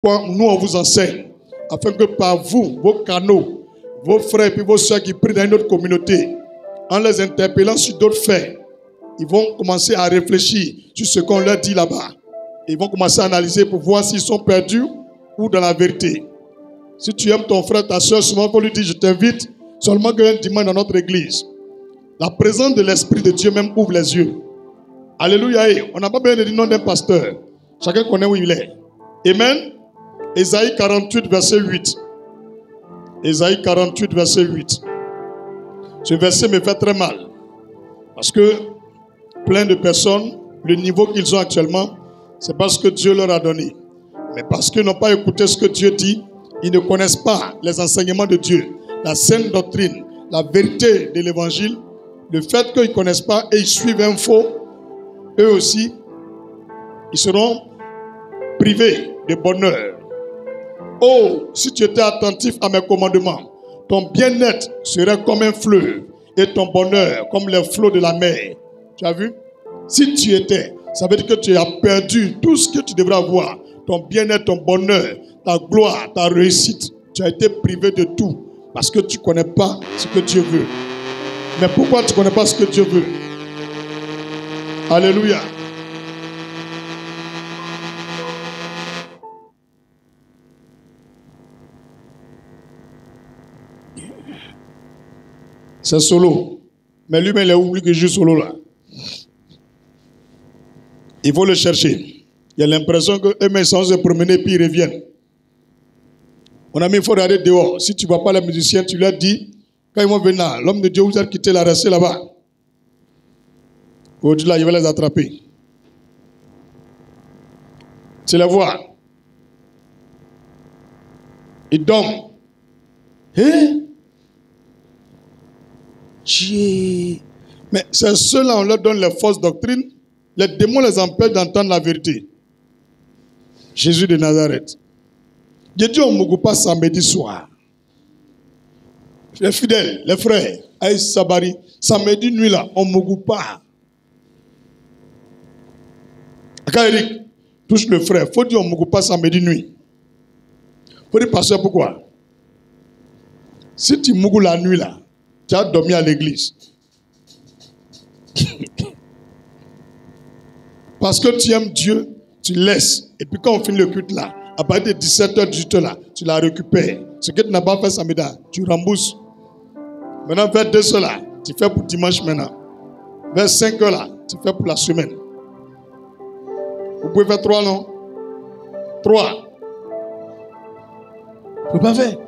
nous on vous enseigne, afin que par vous, vos canaux, vos frères et puis vos soeurs qui prient dans une autre communauté, en les interpellant sur d'autres faits, ils vont commencer à réfléchir sur ce qu'on leur dit là-bas. Ils vont commencer à analyser pour voir s'ils sont perdus ou dans la vérité. Si tu aimes ton frère, ta soeur, souvent il faut lui dire, je t'invite seulement qu'un dimanche dans notre église. La présence de l'Esprit de Dieu même ouvre les yeux. Alléluia. On n'a pas besoin de dire nom d'un pasteur. Chacun connaît où il est. Amen. Ésaïe 48, verset 8. Ésaïe 48, verset 8. Ce verset me fait très mal. Parce que plein de personnes, le niveau qu'ils ont actuellement, c'est parce que Dieu leur a donné. Mais parce qu'ils n'ont pas écouté ce que Dieu dit, ils ne connaissent pas les enseignements de Dieu, la sainte doctrine, la vérité de l'évangile, le fait qu'ils ne connaissent pas et ils suivent un faux, eux aussi, ils seront privés de bonheur. Oh, si tu étais attentif à mes commandements, ton bien-être serait comme un fleuve et ton bonheur comme les flots de la mer. Tu as vu? Si tu étais, ça veut dire que tu as perdu tout ce que tu devrais avoir. Ton bien-être, ton bonheur, ta gloire, ta réussite. Tu as été privé de tout parce que tu ne connais pas ce que Dieu veut. Mais pourquoi tu ne connais pas ce que Dieu veut? Alléluia. C'est solo. Mais lui-même, il a oublié que je joue solo là. Il faut le chercher. Il y a l'impression qu'eux-mêmes sont se promener puis ils reviennent. Mon ami, il faut regarder dehors. Si tu ne vois pas les musiciens, tu leur dis, quand ils vont venir là, l'homme de Dieu vous a quitté la restez là-bas. Aujourd'hui là, il va les attraper. Tu les vois. Ils dorment. Hein? Mais c'est ceux-là, on leur donne les fausses doctrines. Les démons les empêchent d'entendre la vérité. Jésus de Nazareth. Dieu dit on ne me pas samedi soir. Les fidèles, les frères, Aïe Sabari, samedi nuit là, on ne me pas. Quand Eric touche le frère, il faut dire on ne me pas samedi nuit. Il faut dire pasteur pourquoi? Si tu mougou la nuit là, tu as dormi à l'église. Parce que tu aimes Dieu, tu laisses. Et puis quand on finit le culte là, à partir de 17h, 18h là, tu la récupères. Ce que tu n'as pas fait samedi, tu rembourses. Maintenant, vers 2h là, tu fais pour dimanche maintenant. Vers 5h là, tu fais pour la semaine. Vous pouvez faire 3, non? 3. Vous ne pouvez pas faire.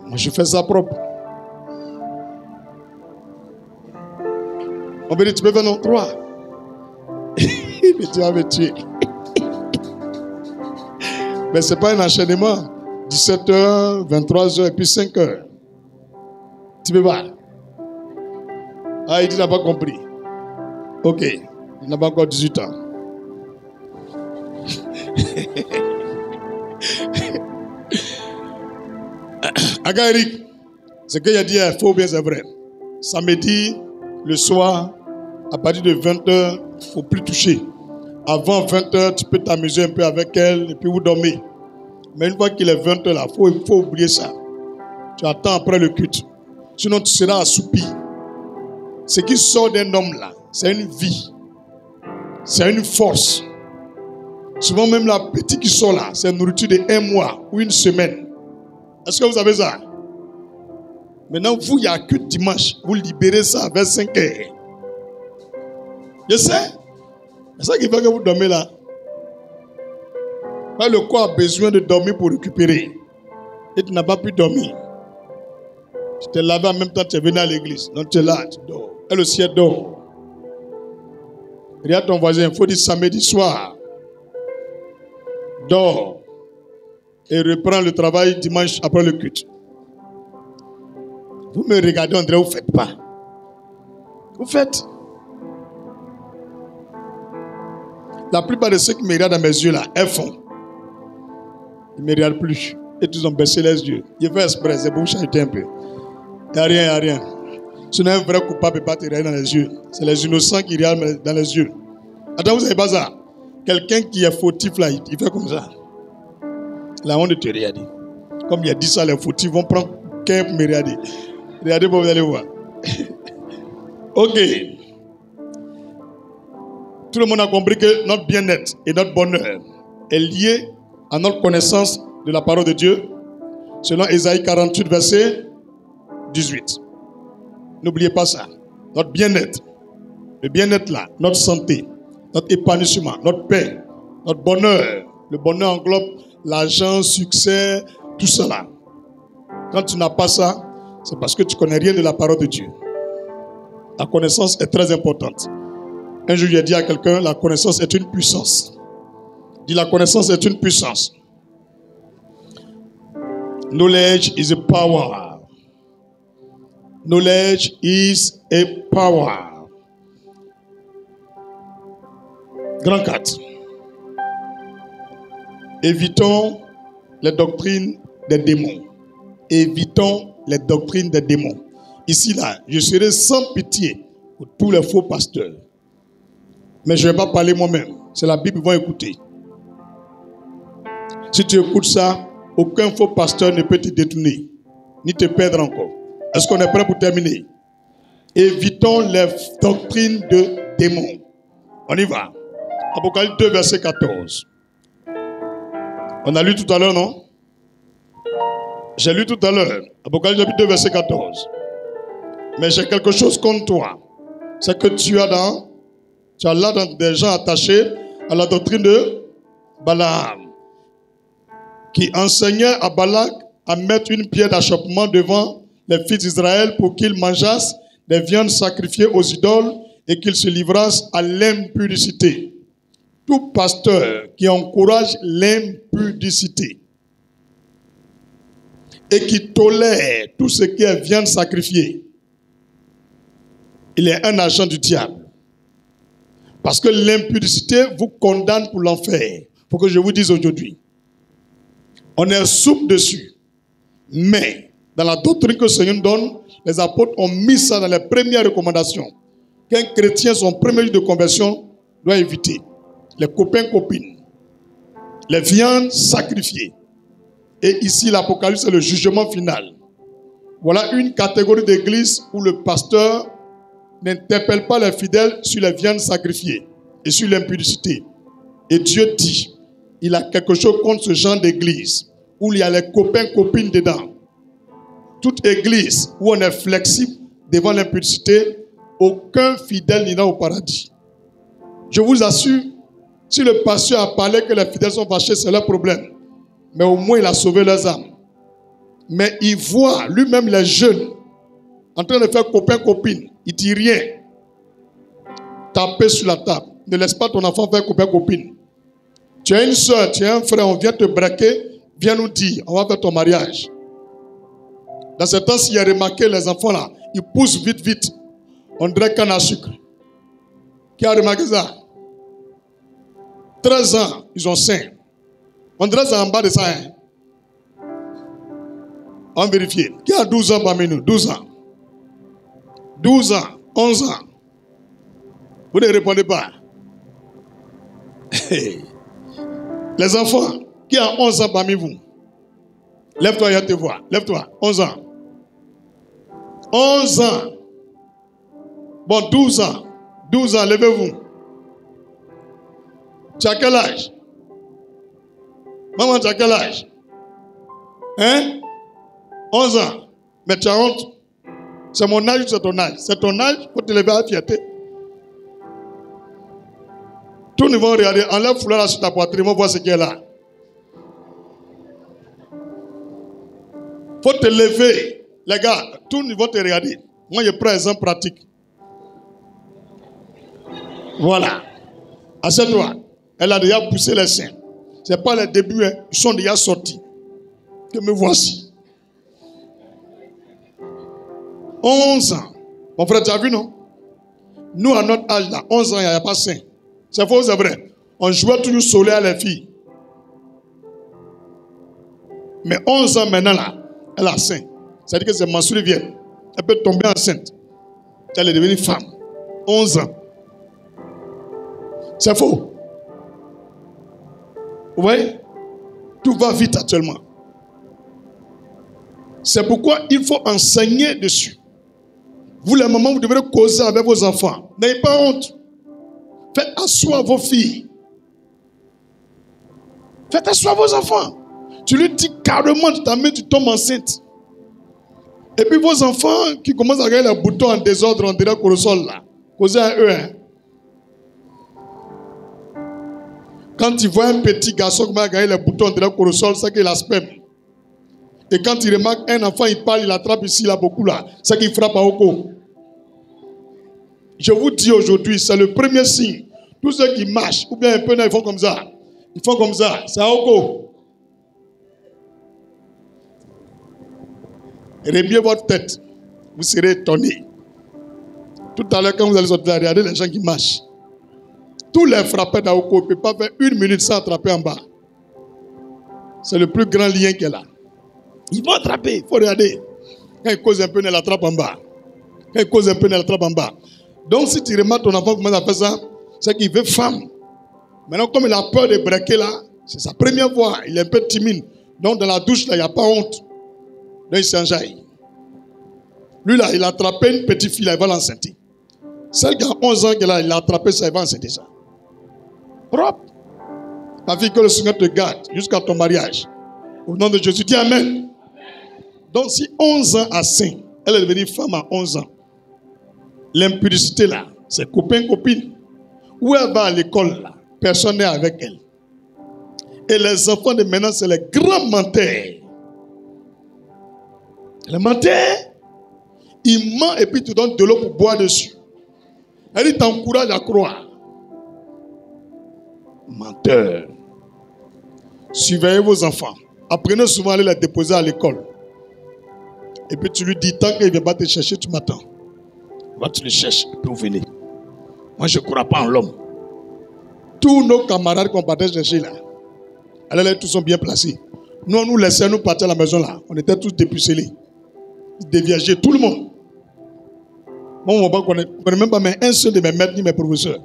Moi, je fais ça propre. On veut dire, tu peux faire non? 3. Mais tu vas me tuer. Mais ce n'est pas un enchaînement. 17h, 23h et puis 5h. Tu peux pas. Ah, il dit, il n'a pas compris. Ok. Il n'a pas encore 18 ans. Aga Eric, ce qu'il a dit est faux, bien c'est vrai. Samedi, le soir, à partir de 20h, il ne faut plus toucher. Avant 20h, tu peux t'amuser un peu avec elle et puis vous dormez. Mais une fois qu'il est 20h là, il faut oublier ça. Tu attends après le culte. Sinon, tu seras assoupi. Ce qui sort d'un homme là, c'est une vie. C'est une force. Souvent même la petite qui sort là, c'est une nourriture de 1 mois ou 1 semaine. Est-ce que vous savez ça? Maintenant, vous, il y a que dimanche. Vous libérez ça vers 5h. Je sais. C'est ça qui fait que vous dormez là. Mais le corps a besoin de dormir pour récupérer. Et tu n'as pas pu dormir. Tu t'es lavé en même temps que tu es venu à l'église. Donc tu es là, tu dors. Elle aussi, elle dort. Regarde ton voisin, il faut dire samedi soir. Dors. Et reprends le travail dimanche après le culte. Vous me regardez, André, vous ne faites pas. Vous faites. La plupart de ceux qui me regardent dans mes yeux là, elles font. Ils ne me regardent plus. Et tous ont baissé les yeux. Ils font exprès, c'est pour vous chanter un peu. Il n'y a rien, il n'y a rien. Sinon, un vrai coupable ne peut pas te regarder dans les yeux. C'est les innocents qui regardent dans les yeux. Attends, vous savez pas ça? Quelqu'un qui est fautif là, il fait comme ça. La honte de te regarder. Comme il a dit ça, les fautifs vont prendre quelqu'un pour me regarder. Regardez, vous allez voir. Ok. Tout le monde a compris que notre bien-être et notre bonheur est lié à notre connaissance de la parole de Dieu, selon Ésaïe 48, verset 18. N'oubliez pas ça. Notre bien-être, le bien-être là, notre santé, notre épanouissement, notre paix, notre bonheur. Le bonheur englobe l'argent, succès, tout cela. Quand tu n'as pas ça, c'est parce que tu ne connais rien de la parole de Dieu. La connaissance est très importante. Un jour, j'ai dit à quelqu'un, la connaissance est une puissance. Dis, la connaissance est une puissance. Knowledge is a power. Knowledge is a power. Grand 4. Évitons les doctrines des démons. Évitons les doctrines des démons. Ici, là, je serai sans pitié pour tous les faux pasteurs. Mais je ne vais pas parler moi-même. C'est la Bible qui va écouter. Si tu écoutes ça, aucun faux pasteur ne peut te détourner, ni te perdre encore. Est-ce qu'on est prêt pour terminer? Évitons les doctrines de démons. On y va. Apocalypse 2, verset 14. On a lu tout à l'heure, non? J'ai lu tout à l'heure. Apocalypse 2, verset 14. Mais j'ai quelque chose contre toi. C'est que tu as là des gens attachés à la doctrine de Balaam, qui enseignait à Balak à mettre une pierre d'achoppement devant les fils d'Israël pour qu'ils mangeassent des viandes sacrifiées aux idoles et qu'ils se livrassent à l'impudicité. Tout pasteur qui encourage l'impudicité et qui tolère tout ce qui est viande sacrifiée, il est un agent du diable. Parce que l'impudicité vous condamne pour l'enfer. Il faut que je vous dise aujourd'hui. On est souple dessus. Mais, dans la doctrine que le Seigneur donne, les apôtres ont mis ça dans les premières recommandations. Qu'un chrétien, son premier jour de conversion, doit éviter. Les copains-copines. Les viandes sacrifiées. Et ici, l'Apocalypse, c'est le jugement final. Voilà une catégorie d'église où le pasteur n'interpelle pas les fidèles sur les viandes sacrifiées et sur l'impudicité. Et Dieu dit, il a quelque chose contre ce genre d'église où il y a les copains-copines dedans. Toute église où on est flexible devant l'impudicité, aucun fidèle n'ira au paradis. Je vous assure, si le pasteur a parlé que les fidèles sont fâchés, c'est leur problème. Mais au moins, il a sauvé leurs âmes. Mais il voit lui-même les jeunes en train de faire copain-copine. Il ne dit rien. Taper sur la table. Ne laisse pas ton enfant faire copain-copine. Tu as une soeur, tu as un frère, on vient te braquer, viens nous dire, on va faire ton mariage. Dans ce temps, s'il y a remarqué les enfants là, ils poussent vite, vite. On dirait canne à sucre. Qui a remarqué ça? 13 ans, ils ont 5. On dirait ça en bas de ça. Hein? On vérifie. Qui a 12 ans parmi nous? 12 ans. 12 ans, 11 ans. Vous ne répondez pas. Les enfants, qui a 11 ans parmi vous? Lève-toi, il va te voir. Lève-toi, 11 ans. 11 ans. Bon, 12 ans. 12 ans, levez-vous. Tu as quel âge? Maman, tu as quel âge? Hein? 11 ans. Mais tu as honte. C'est mon âge ou c'est ton âge? C'est ton âge, il faut te lever à la fierté. Tous nous vont regarder, enlève foulard là sur ta poitrine, on va voir ce qu'il y a là. Il faut te lever. Les gars, tous nous vont te regarder. Moi, je prends un exemple pratique. Voilà. Assieds-toi. Elle a déjà poussé les seins. Ce n'est pas les débuts, hein. Ils sont déjà sortis. Que me voici. 11 ans. Mon frère, tu as vu, non? Nous, à notre âge, là, 11 ans, il n'y a pas sein. C'est faux, c'est vrai. On jouait toujours soleil à les filles. Mais 11 ans maintenant, là, elle a sein. C'est-à-dire que ses menstrues viennent. Elle peut tomber enceinte. Elle est devenue femme. 11 ans. C'est faux. Vous voyez? Tout va vite actuellement. C'est pourquoi il faut enseigner dessus. Vous, les mamans, vous devrez causer avec vos enfants. N'ayez pas honte. Faites asseoir vos filles. Faites asseoir vos enfants. Tu lui dis carrément, tu t'amènes, tu tombes enceinte. Et puis vos enfants qui commencent à regarder les boutons en désordre, on dirait qu'au sol là. Causez à eux. Hein. Quand il voit un petit garçon qui va regarder les boutons, on dirait qu'au sol, c'est qu'il a sperme. Et quand il remarque un enfant, il parle, il attrape ici, là, beaucoup là. C'est qu'il frappe à Oko. Je vous dis aujourd'hui, c'est le premier signe. Tous ceux qui marchent, ou bien un peu, ils font comme ça. Ils font comme ça. C'est à Oko. Remuez votre tête. Vous serez étonnés. Tout à l'heure, quand vous allez sortir, regardez les gens qui marchent. Tous les frappeurs d'Aoko ne peuvent pas faire 1 minute sans attraper en bas. C'est le plus grand lien qu'elle a. Ils vont attraper, il faut regarder. Quand il cause un peu, elle attrape en bas. Quand il cause un peu, elle attrape en bas. Donc si tu remarques ton enfant commence à faire ça, c'est qu'il veut femme. Maintenant, comme il a peur de braquer là, c'est sa première fois, il est un peu timide. Donc dans la douche, là, il n'y a pas honte. Donc il s'enjaille. Lui là, il a attrapé une petite fille, là, il va l'enceinter. Celle qui a 11 ans, il a attrapé ça, il va enceinter ça. Propre. Ma fille, que le Seigneur te garde jusqu'à ton mariage. Au nom de Jésus, dis Amen. Donc si 11 ans à Saint, elle est devenue femme à 11 ans. L'impudicité là, c'est copain, copine. Où elle va à l'école là, personne n'est avec elle. Et les enfants de maintenant, c'est les grands menteurs. Les menteurs, ils mentent et puis tu donnes de l'eau pour boire dessus. Elle dit t'encourage à croire. Menteur. Surveillez vos enfants. Apprenez souvent à aller les déposer à l'école. Et puis tu lui dis, tant qu'il ne vient pas te chercher, tu m'attends. Va, tu le cherches, et puis vous venez. Moi, je ne crois pas en l'homme. Tous nos camarades qu'on partait chercher là, alors tous sont bien placés. Nous, on nous laissait nous partir à la maison là. On était tous dépucelés. Déviagés, tout le monde. Moi, on ne connaît même pas un seul de mes maîtres ni mes professeurs.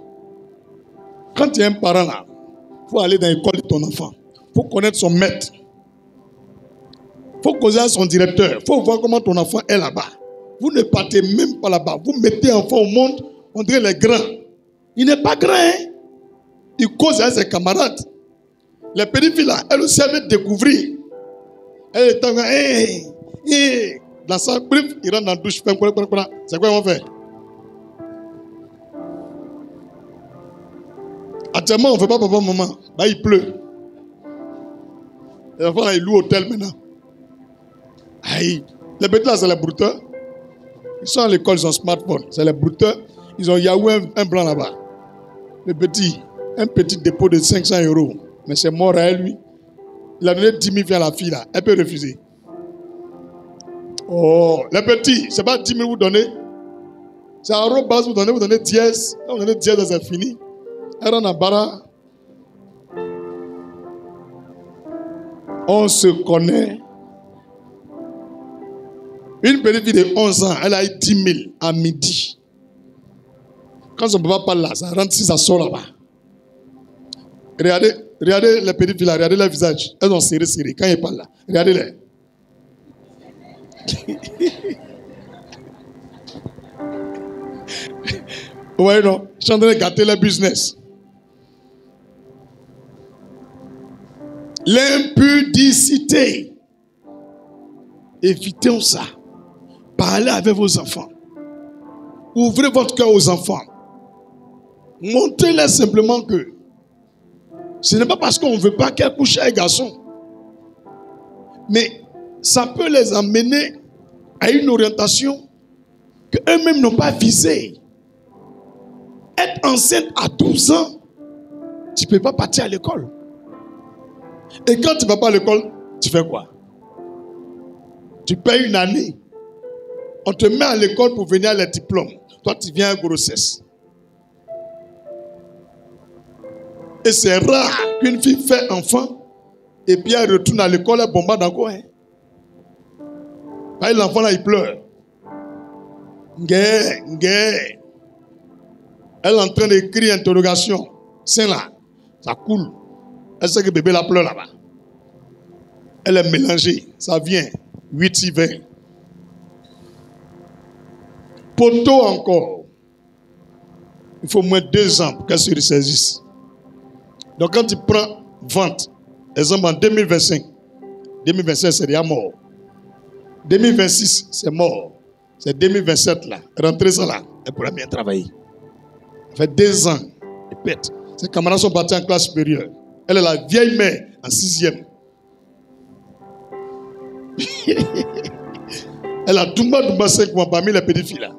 Quand tu es un parent là, il faut aller dans l'école de ton enfant. Il faut connaître son maître. Il faut causer à son directeur. Il faut voir comment ton enfant est là-bas. Vous ne partez même pas là-bas. Vous mettez l'enfant au monde, on dirait les grands. Il n'est pas grand. Hein? Il cause à ses camarades. Les petites filles là, elles aussi avaient découvrir. Elle est en train dans sa bref, il rentre dans la douche. C'est quoi ils vont faire? Actuellement, on ne fait pas papa, maman. Là, il pleut. Les enfants là, ils louent hôtel maintenant. Aïe. Les petits là, c'est les brouteurs. Ils sont à l'école, ils ont smartphone. C'est les brouteurs. Ils ont Yahoo, un blanc là-bas. Le petit, un petit dépôt de 500 €. Mais c'est mort à elle, lui. Il a donné 10 000 francs à la fille là. Elle peut refuser. Oh, les petits, c'est pas 10 000 vous donnez. C'est à base vous donnez dièse. Quand vous donnez dièse, c'est fini. Elle rentre en bara. On se connaît. Une petite fille de 11 ans, elle a eu 10 000 à midi. Quand son papa parle là, ça rentre si ça sort là-bas. Regardez les petites filles là, regardez leur visage. Elles ont serré. Quand ils parlent là, regardez-les. Vous voyez non? Ils sont en train de gâter leur business. L'impudicité. Évitons ça. Parlez avec vos enfants. Ouvrez votre cœur aux enfants. Montrez-leur simplement que ce n'est pas parce qu'on ne veut pas qu'elles couchent avec un garçon. Mais ça peut les amener à une orientation qu'eux-mêmes n'ont pas visée. Être enceinte à 12 ans, tu ne peux pas partir à l'école. Et quand tu ne vas pas à l'école, tu fais quoi? Tu payes une année. On te met à l'école pour venir à les diplômes. Toi, tu viens à grossesse. Et c'est rare qu'une fille fait enfant et puis elle retourne à l'école, elle bombarde encore. Hein? L'enfant là, il pleure. Elle est en train d'écrire interrogation. C'est là. Ça coule. Elle sait que bébé la pleure là-bas. Elle est mélangée. Ça vient. 8 y 20. Poteau encore. Il faut au moins 2 ans pour qu'elle se ressaisisse. Donc quand tu prends vente, exemple en 2025, 2025 c'est déjà mort. 2026 c'est mort. C'est 2027 là. Rentrer ça là, elle pourra bien travailler. Ça fait 2 ans. Elle pète. Ses camarades sont partis en classe supérieure. Elle est la vieille mère en 6e. Elle a Dumba 5 mois parmi les petites filles là.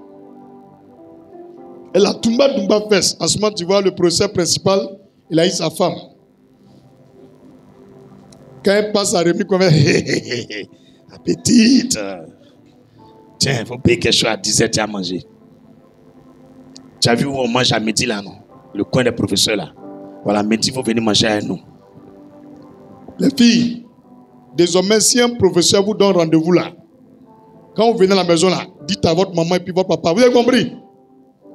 Elle a Dumba fesse. En ce moment, tu vois, le professeur principal, il a eu sa femme. Quand elle passe à remis, comme elle, la petite. Tiens, il faut payer quelque chose à 17 tu as mangé. Tu as vu où on mange à midi là, non? Le coin des professeurs là. Voilà, midi, il faut venir manger avec nous. Les filles, désormais, si un professeur vous donne rendez-vous là, quand vous venez à la maison là, dites à votre maman et puis votre papa. Vous avez compris?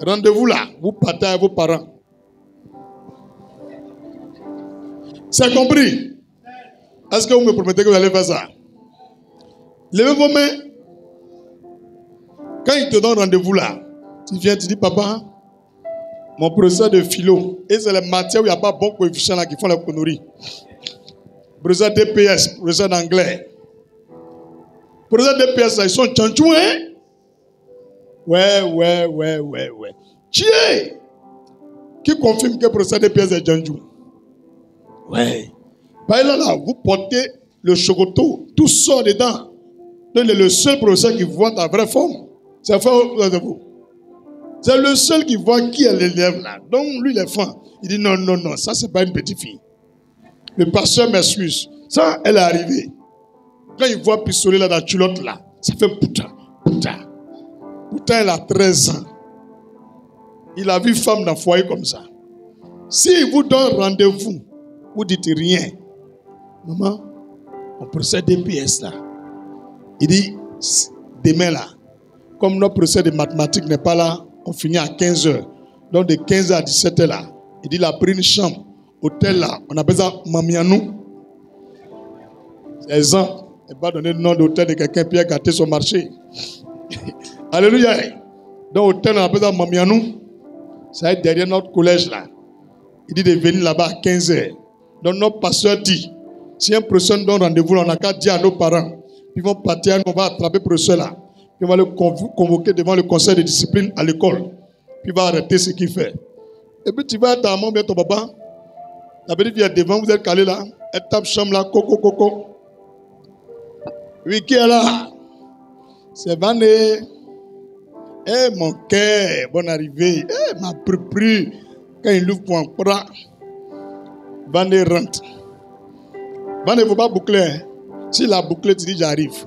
Rendez-vous là, vous partez avec vos parents. C'est compris? Est-ce que vous me promettez que vous allez faire ça? Levez vos mains. Quand il te donne rendez-vous là, tu viens, tu dis, papa, mon professeur de philo, et c'est les matières où il n'y a pas bon coefficient là qui font la connerie. Professeur DPS, professeur d'anglais. Professeur DPS là, ils sont tchanchou, hein? Ouais. Tiens! Qui confirme que le professeur DPS est tchanchou? Ouais. Bah là, vous portez le chocoto, tout sort dedans. Donc, il est le seul professeur qui voit ta vraie forme. C'est vous. C'est le seul qui voit qui est l'élève là. Donc, lui, il est fin. Il dit non, ça, c'est pas une petite fille. Le pasteur m'excuse. Ça, elle est arrivée. Quand il voit pistolet là dans la culotte là, ça fait putain. Pourtant, elle a 13 ans. Il a vu femme dans le foyer comme ça. S'il vous donne rendez-vous, vous dites rien. Maman, on procède des pièces là. Il dit, demain là, comme notre procès de mathématiques n'est pas là, on finit à 15h. Donc de 15h à 17h là, il dit, il a pris une chambre, hôtel là, on appelle ça Mamianou. Exemple, il va donner le nom d'hôtel de quelqu'un qui a gâté son marché. Alléluia. Donc hôtel, on appelle ça Mamianou. Ça va être derrière notre collège là. Il dit de venir là-bas à 15h. Donc notre pasteur dit, si un professeur donne rendez-vous, on n'a qu'à dire à nos parents. Puis ils vont partir, on va attraper le professeur là. Puis on va le convoquer devant le conseil de discipline à l'école. Puis il va arrêter ce qu'il fait. Et puis tu vas à ta maman, bien ton papa. La petite vient devant, vous êtes calé là. Elle tape chambre là, coco. Oui, qui est là? C'est Vané. Eh mon cœur, bonne arrivée. Eh ma pru. Quand il ouvre pour un bras, Vané rentre. Vané, il ne faut pas boucler. Hein. S'il a bouclé, tu dis j'arrive.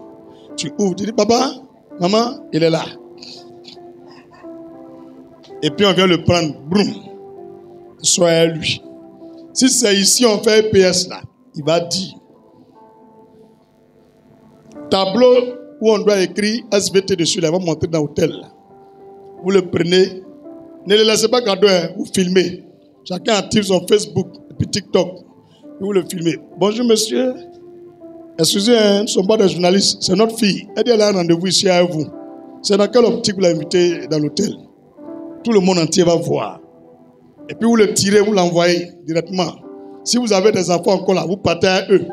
Tu ouvres, tu dis papa, maman, il est là. Et puis on vient le prendre. Broum. Sois lui. Si c'est ici, on fait EPS là. Il va dire. Tableau où on doit écrire SVT dessus, là, il va montrer dans l'hôtel. Vous le prenez. Ne le laissez pas cadeau, hein, vous filmez. Chacun active son Facebook et puis TikTok. Vous le filmez. Bonjour monsieur. Excusez, nous ne sommes pas des journalistes. C'est notre fille. Elle dit elle a un rendez-vous ici avec vous. C'est dans quelle optique vous l'invitez dans l'hôtel? Tout le monde entier va voir. Et puis vous le tirez, vous l'envoyez directement. Si vous avez des enfants encore là, vous partez à eux.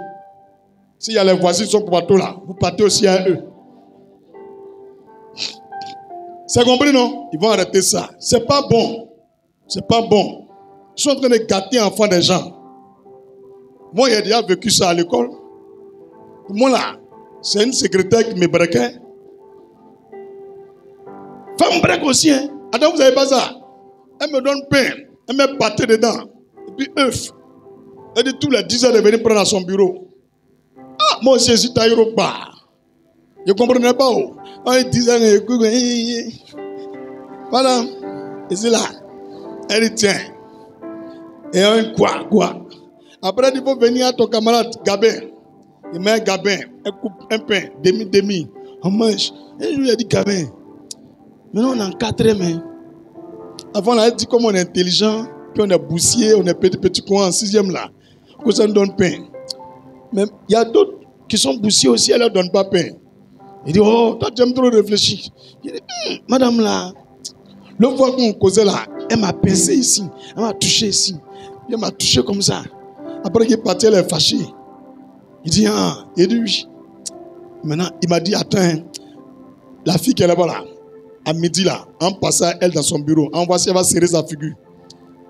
S'il y a les voisins qui sont partout là, vous partez aussi à eux. C'est compris, non? Ils vont arrêter ça. C'est pas bon. C'est pas bon. Ils sont en train de gâter l'enfant des gens. Moi, j'ai déjà vécu ça à l'école. Moi là, c'est une secrétaire qui me braquait. Femme braque aussi, hein. Attends, vous n'avez pas ça? Elle me donne pain. Elle me battait dedans. Et puis œuf. Elle dit tous les 10 heures de venir prendre à son bureau. Ah, moi aussi, je suis taillé au bar. Je ne comprenais pas. Elle disait, voilà. Et c'est là. Elle dit, tiens. Et un quoi. Après, il faut venir à ton camarade Gabin. Il met un Gabin. Elle coupe un pain. Demi. On mange. Et je lui ai dit, Gabin. Maintenant, on est en 4e. Avant, là, elle dit comme on est intelligent, puis on est boussier, on est petit coin en 6e là. Que ça nous donne pain. Mais il y a d'autres qui sont poussés aussi, elle ne leur donne pas pain. Il dit, oh, toi tu aimes trop réfléchir. Il dit, madame là, l'autre fois qu'on causait là, elle m'a pincé ici, elle m'a touché ici, elle m'a touché comme ça. Après qu'il est parti, elle est fâchée. Il dit, ah, il dit, oui. Maintenant, il m'a dit, attends, la fille qui est là-bas là, à midi là, en passant elle dans son bureau, en voici, elle va serrer sa figure.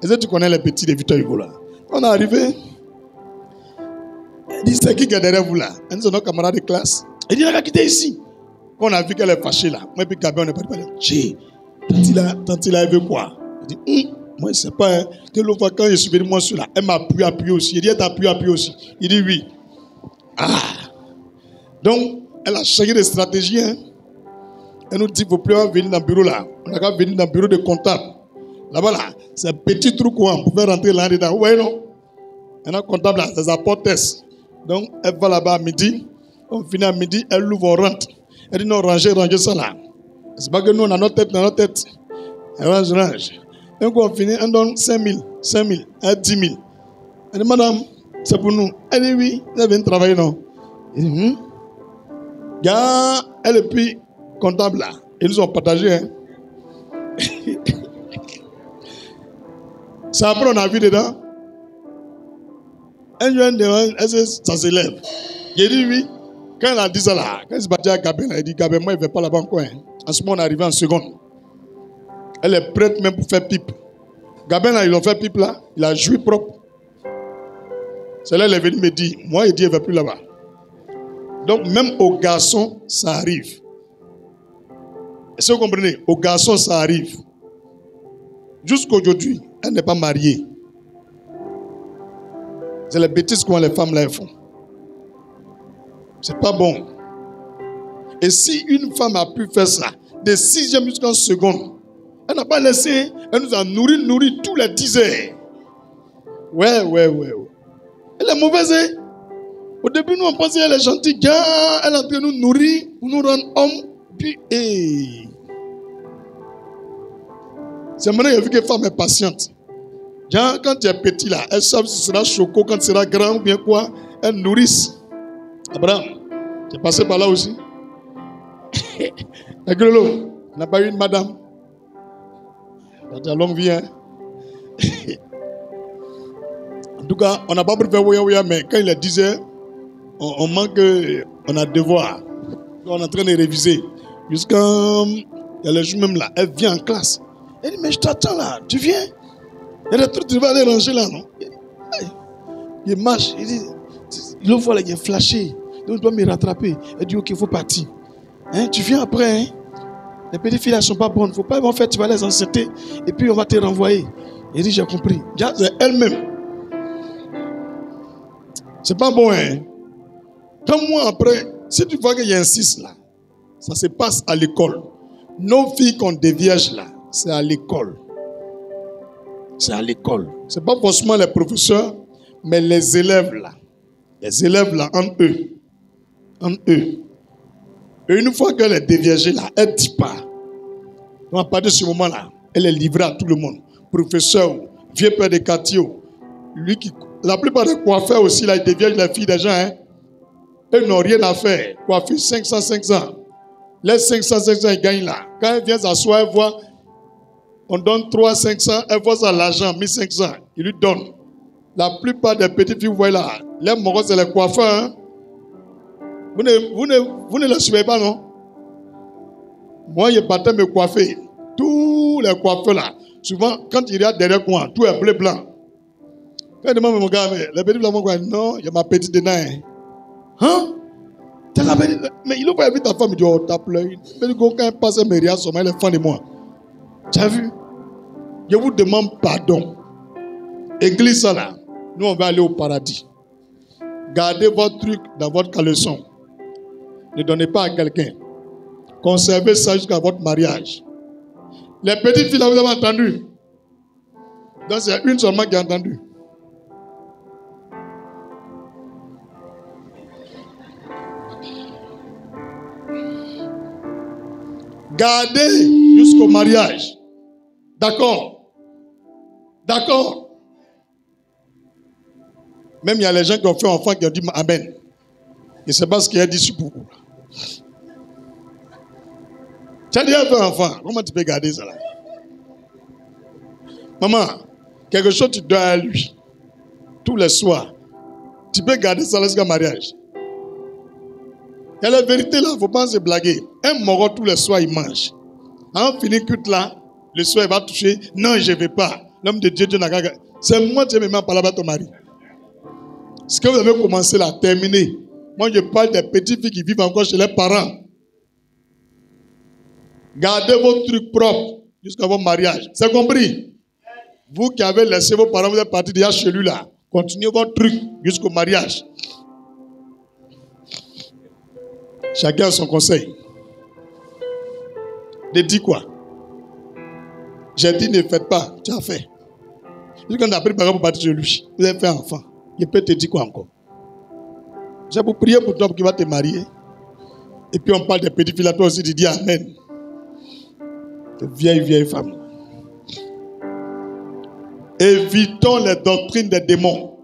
Est-ce que tu connais les petits de Victor Hugo là? On est arrivé. Elle dit, c'est qui est derrière vous là? Elle dit, c'est notre camarade de classe. Elle dit, il a quitté ici. Quand on a vu qu'elle est fâchée là, moi et puis Gabin, on n'est pas dit, j'ai, tant il a vu quoi? Elle dit, moi je ne sais pas, hein, que l'autre fois quand je suis venu, moi je suis là, elle m'a appuyé aussi. Il dit, elle t'a appuyé aussi. Il dit, oui. Ah. Donc, elle a changé de stratégie. Hein. Elle nous dit, il ne faut plus venir dans le bureau là. On n'a qu'à venir dans le bureau de comptable. Là-bas là, c'est un petit trou quoi, on pouvait rentrer là-dedans. Vous voyez non? Un comptable là, c'est sa portesse. Donc, elle va là-bas à midi. On finit à midi, elle l'ouvre, on rentre. Elle dit non, rangez ça là. C'est pas que nous, on a notre tête. Elle range. Et quand on finit, on donne 5 000, 10 000. Elle dit, madame, c'est pour nous. Elle dit oui, elle vient travailler, non? Elle dit, elle est puis comptable là. Ils nous ont partagé. Hein. Ça après, on a vu dedans. Elle vient devant, ça s'élève. J'ai dit oui. Quand elle a dit ça là, quand elle s'est battue à Gabin, elle a dit, Gabin, moi, il ne va pas là-bas encore. Hein. En ce moment, on est arrivé en seconde. Elle est prête même pour faire pipe. Gabin, là, ils ont fait pipe là. Il a joué propre. C'est là qu'elle est venue me dire, moi, il dit, il ne va plus là-bas. Donc, même aux garçons, ça arrive. Est-ce que vous comprenez? Aux garçons, ça arrive. Jusqu'aujourd'hui, elle n'est pas mariée. C'est les bêtises que les femmes là font. C'est pas bon. Et si une femme a pu faire ça, de 6e jusqu'en seconde, elle n'a pas laissé, elle nous a nourri tous les 10 heures. Ouais. Elle est mauvaise, hein? Au début, nous, on pensait qu'elle est gentille. Elle a pu nous nourrir pour nous rendre hommes. Puis, c'est maintenant qu'il y a vu que la femme est patiente. Quand tu es petit là, elle sait si ce sera choco, quand tu seras grand ou bien quoi, elle nourrisse. Abraham, tu es passé par là aussi. On n'a pas eu une madame. Tu as longue vie, hein? En tout cas, on n'a pas pu faire ouya, mais quand il est 10 heures, on manque, on a devoir. On est en train de réviser. Jusqu'à, il y a le jour même là, elle vient en classe. Elle dit, mais je t'attends là, tu viens? Il y a des trucs, tu vas aller ranger là, non? Il marche, il dit, il le voit là, il est flashé. Donc il doit me rattraper. Elle dit, ok, il faut partir. Hein, tu viens après, hein? Les petites filles là ne sont pas bonnes. Il ne faut pas en fait, tu vas les enceinter et puis on va te renvoyer. Il dit, j'ai compris. C'est elle-même. C'est pas bon, hein? Comme moi après, si tu vois qu'il y a un 6 là, ça se passe à l'école. Nos filles qu'on dévierge là, c'est à l'école. C'est à l'école. Ce n'est pas forcément les professeurs, mais les élèves là. Les élèves là, en eux. Et une fois qu'elle est déviergée là, elle ne dit pas. Donc à partir de ce moment là, elle est livrée à tout le monde. Professeur, vieux père de quartier, lui qui, la plupart des coiffeurs aussi là, ils déviergent les filles des gens. Hein. Eux n'ont rien à faire. Coiffure 500. Les 500, ils gagnent là. Quand elle vient s'asseoir, elle voit, on donne 500, elle voit ça l'argent, 1500. Il lui donne. La plupart des petites filles, vous voyez là, les moraux, c'est les coiffeurs. Hein. Vous ne le suivez pas, non? Moi, je partais me coiffer. Tous les coiffeurs là, souvent, quand il y a derrière moi, tout est bleu blanc. Quand il demande mon gars, les petites blancs vont dire, non, il y a ma petite dedans. Hein? Mais il va inviter ta femme, il dit, oh, t'as pleuré. Mais quand elle passe, elle me regarde, elle est fan de moi. Tu as vu? Je vous demande pardon. Église ça là, nous on va aller au paradis. Gardez votre truc dans votre caleçon. Ne donnez pas à quelqu'un. Conservez ça jusqu'à votre mariage. Les petites filles là, vous avez entendu? Donc c'est une seulement qui a entendu. Gardez jusqu'au mariage. D'accord? D'accord? Même il y a les gens qui ont fait enfant qui ont dit Amen. Et c'est pas ce qu'il a dit sur beaucoup. Tu as dit un enfant, comment tu peux garder ça là? Maman, quelque chose tu dois à lui. Tous les soirs. Tu peux garder ça jusqu'à mariage. Il y a la vérité là, il ne faut pas se blaguer. Un moro tous les soirs, il mange. En finit culte là, le soir il va toucher. Non, je ne vais pas. L'homme de Dieu, Dieu n'a qu'à. C'est moi qui ai même parlé à ton mari. Ce que vous avez commencé là, terminé. Moi, je parle des petites filles qui vivent encore chez leurs parents. Gardez vos trucs propres jusqu'à votre mariage. C'est compris? Vous qui avez laissé vos parents, vous êtes partis déjà chez lui là. Continuez votre truc jusqu'au mariage. Chacun a son conseil. Ne dis quoi? J'ai dit ne faites pas. Tu as fait. Quand on a pris par exemple pour partir chez lui, vous avez fait un enfant. Il peut te dire quoi encore? J'ai pour prier pour toi qui va te marier. Et puis on parle des petites filles là, toi aussi tu dis Amen. Vieille femme. Évitons les doctrines des démons.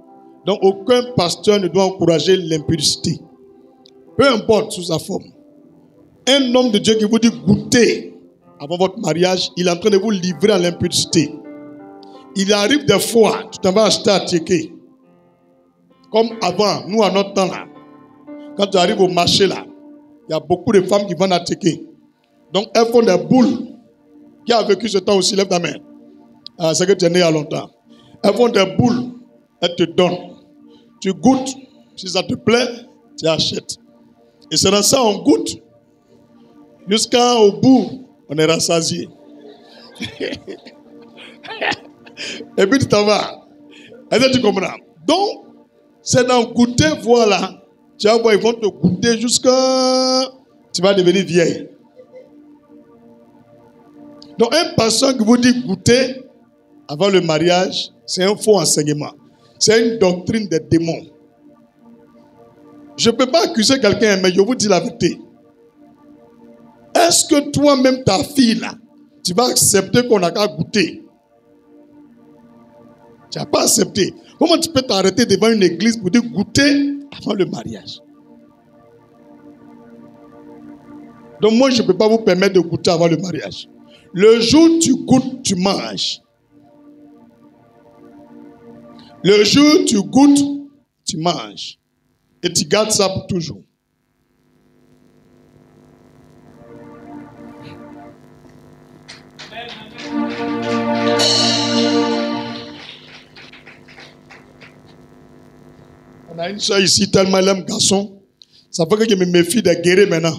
Donc aucun pasteur ne doit encourager l'impudicité. Peu importe sous sa forme. Un homme de Dieu qui vous dit goûtez avant votre mariage, il est en train de vous livrer à l'impudicité. Il arrive des fois, tu t'en vas acheter à checker. Comme avant, nous à notre temps là. Quand tu arrives au marché là, il y a beaucoup de femmes qui vendent à checker. Donc elles font des boules. Qui a vécu ce temps aussi, lève ta main. Ah, c'est que tu es né il y a longtemps. Elles font des boules, elles te donnent. Tu goûtes, si ça te plaît, tu achètes. Et c'est dans ça on goûte. Jusqu'au bout, on est rassasié. Et puis tu t'en vas. Est-ce que tu comprends? Donc, c'est dans goûter, voilà. Tu vas voir, ils vont te goûter jusqu'à... Tu vas devenir vieille. Donc, un pasteur qui vous dit goûter avant le mariage, c'est un faux enseignement. C'est une doctrine des démons. Je ne peux pas accuser quelqu'un, mais je vous dis la vérité. Est-ce que toi-même, ta fille, là, tu vas accepter qu'on n'a qu'à goûter? Tu n'as pas accepté. Comment tu peux t'arrêter devant une église pour dire goûter avant le mariage? Donc moi, je ne peux pas vous permettre de goûter avant le mariage. Le jour où tu goûtes, tu manges. Le jour où tu goûtes, tu manges. Et tu gardes ça pour toujours. On a une soeur ici, tellement elle aime garçon. Ça fait que je me méfie des guéris maintenant.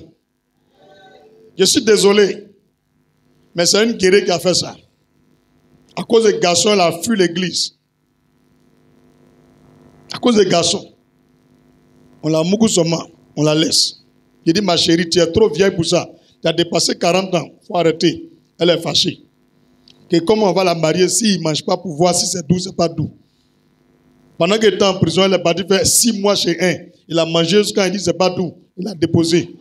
Je suis désolé. Mais c'est une guérie qui a fait ça. À cause des garçons, elle a fui l'église. À cause des garçons. On la mougue seulement. On la laisse. Je dis, ma chérie, tu es trop vieille pour ça. Tu as dépassé 40 ans. Il faut arrêter. Elle est fâchée. Que comment on va la marier s'il ne mange pas pour voir si c'est doux, c'est pas doux. Pendant qu'elle était en prison, elle est partie faire 6 mois chez un. Il a mangé jusqu'à il dit c'est pas doux. Il a déposé.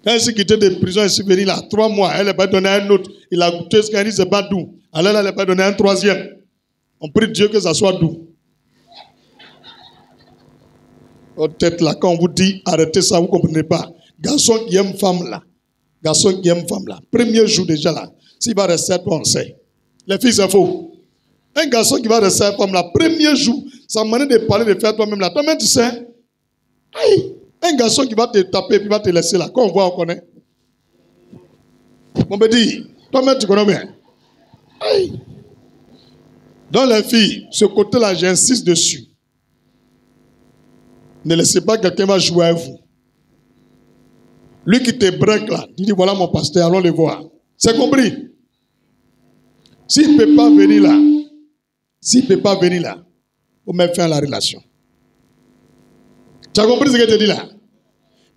Quand elle s'est quittée de prison, elle s'est venue là 3 mois. Elle n'est pas donnée à un autre. Il a goûté jusqu'à il dit c'est pas doux. Alors elle n'est pas donnée à un troisième. On prie Dieu que ça soit doux. Peut-être là, quand on vous dit arrêtez ça, vous ne comprenez pas. Garçon qui aime femme là. Garçon qui aime femme là. Premier jour déjà là. S'il va rester à toi, on sait. Les filles, c'est faux. Un garçon qui va rester à femme là, premier jour, sa manière de parler, de faire toi-même là. Toi-même, tu sais. Aïe. Un garçon qui va te taper et puis va te laisser là. Quand on voit, on connaît. Mon petit, toi-même, tu connais bien. Aïe. Dans les filles, ce côté-là, j'insiste dessus. Ne laissez pas quelqu'un va jouer à vous. Lui qui te break là, il dit voilà mon pasteur, allons le voir. C'est compris? S'il ne peut pas venir là, vous mettez fin à la relation. Tu as compris ce que je te dis là?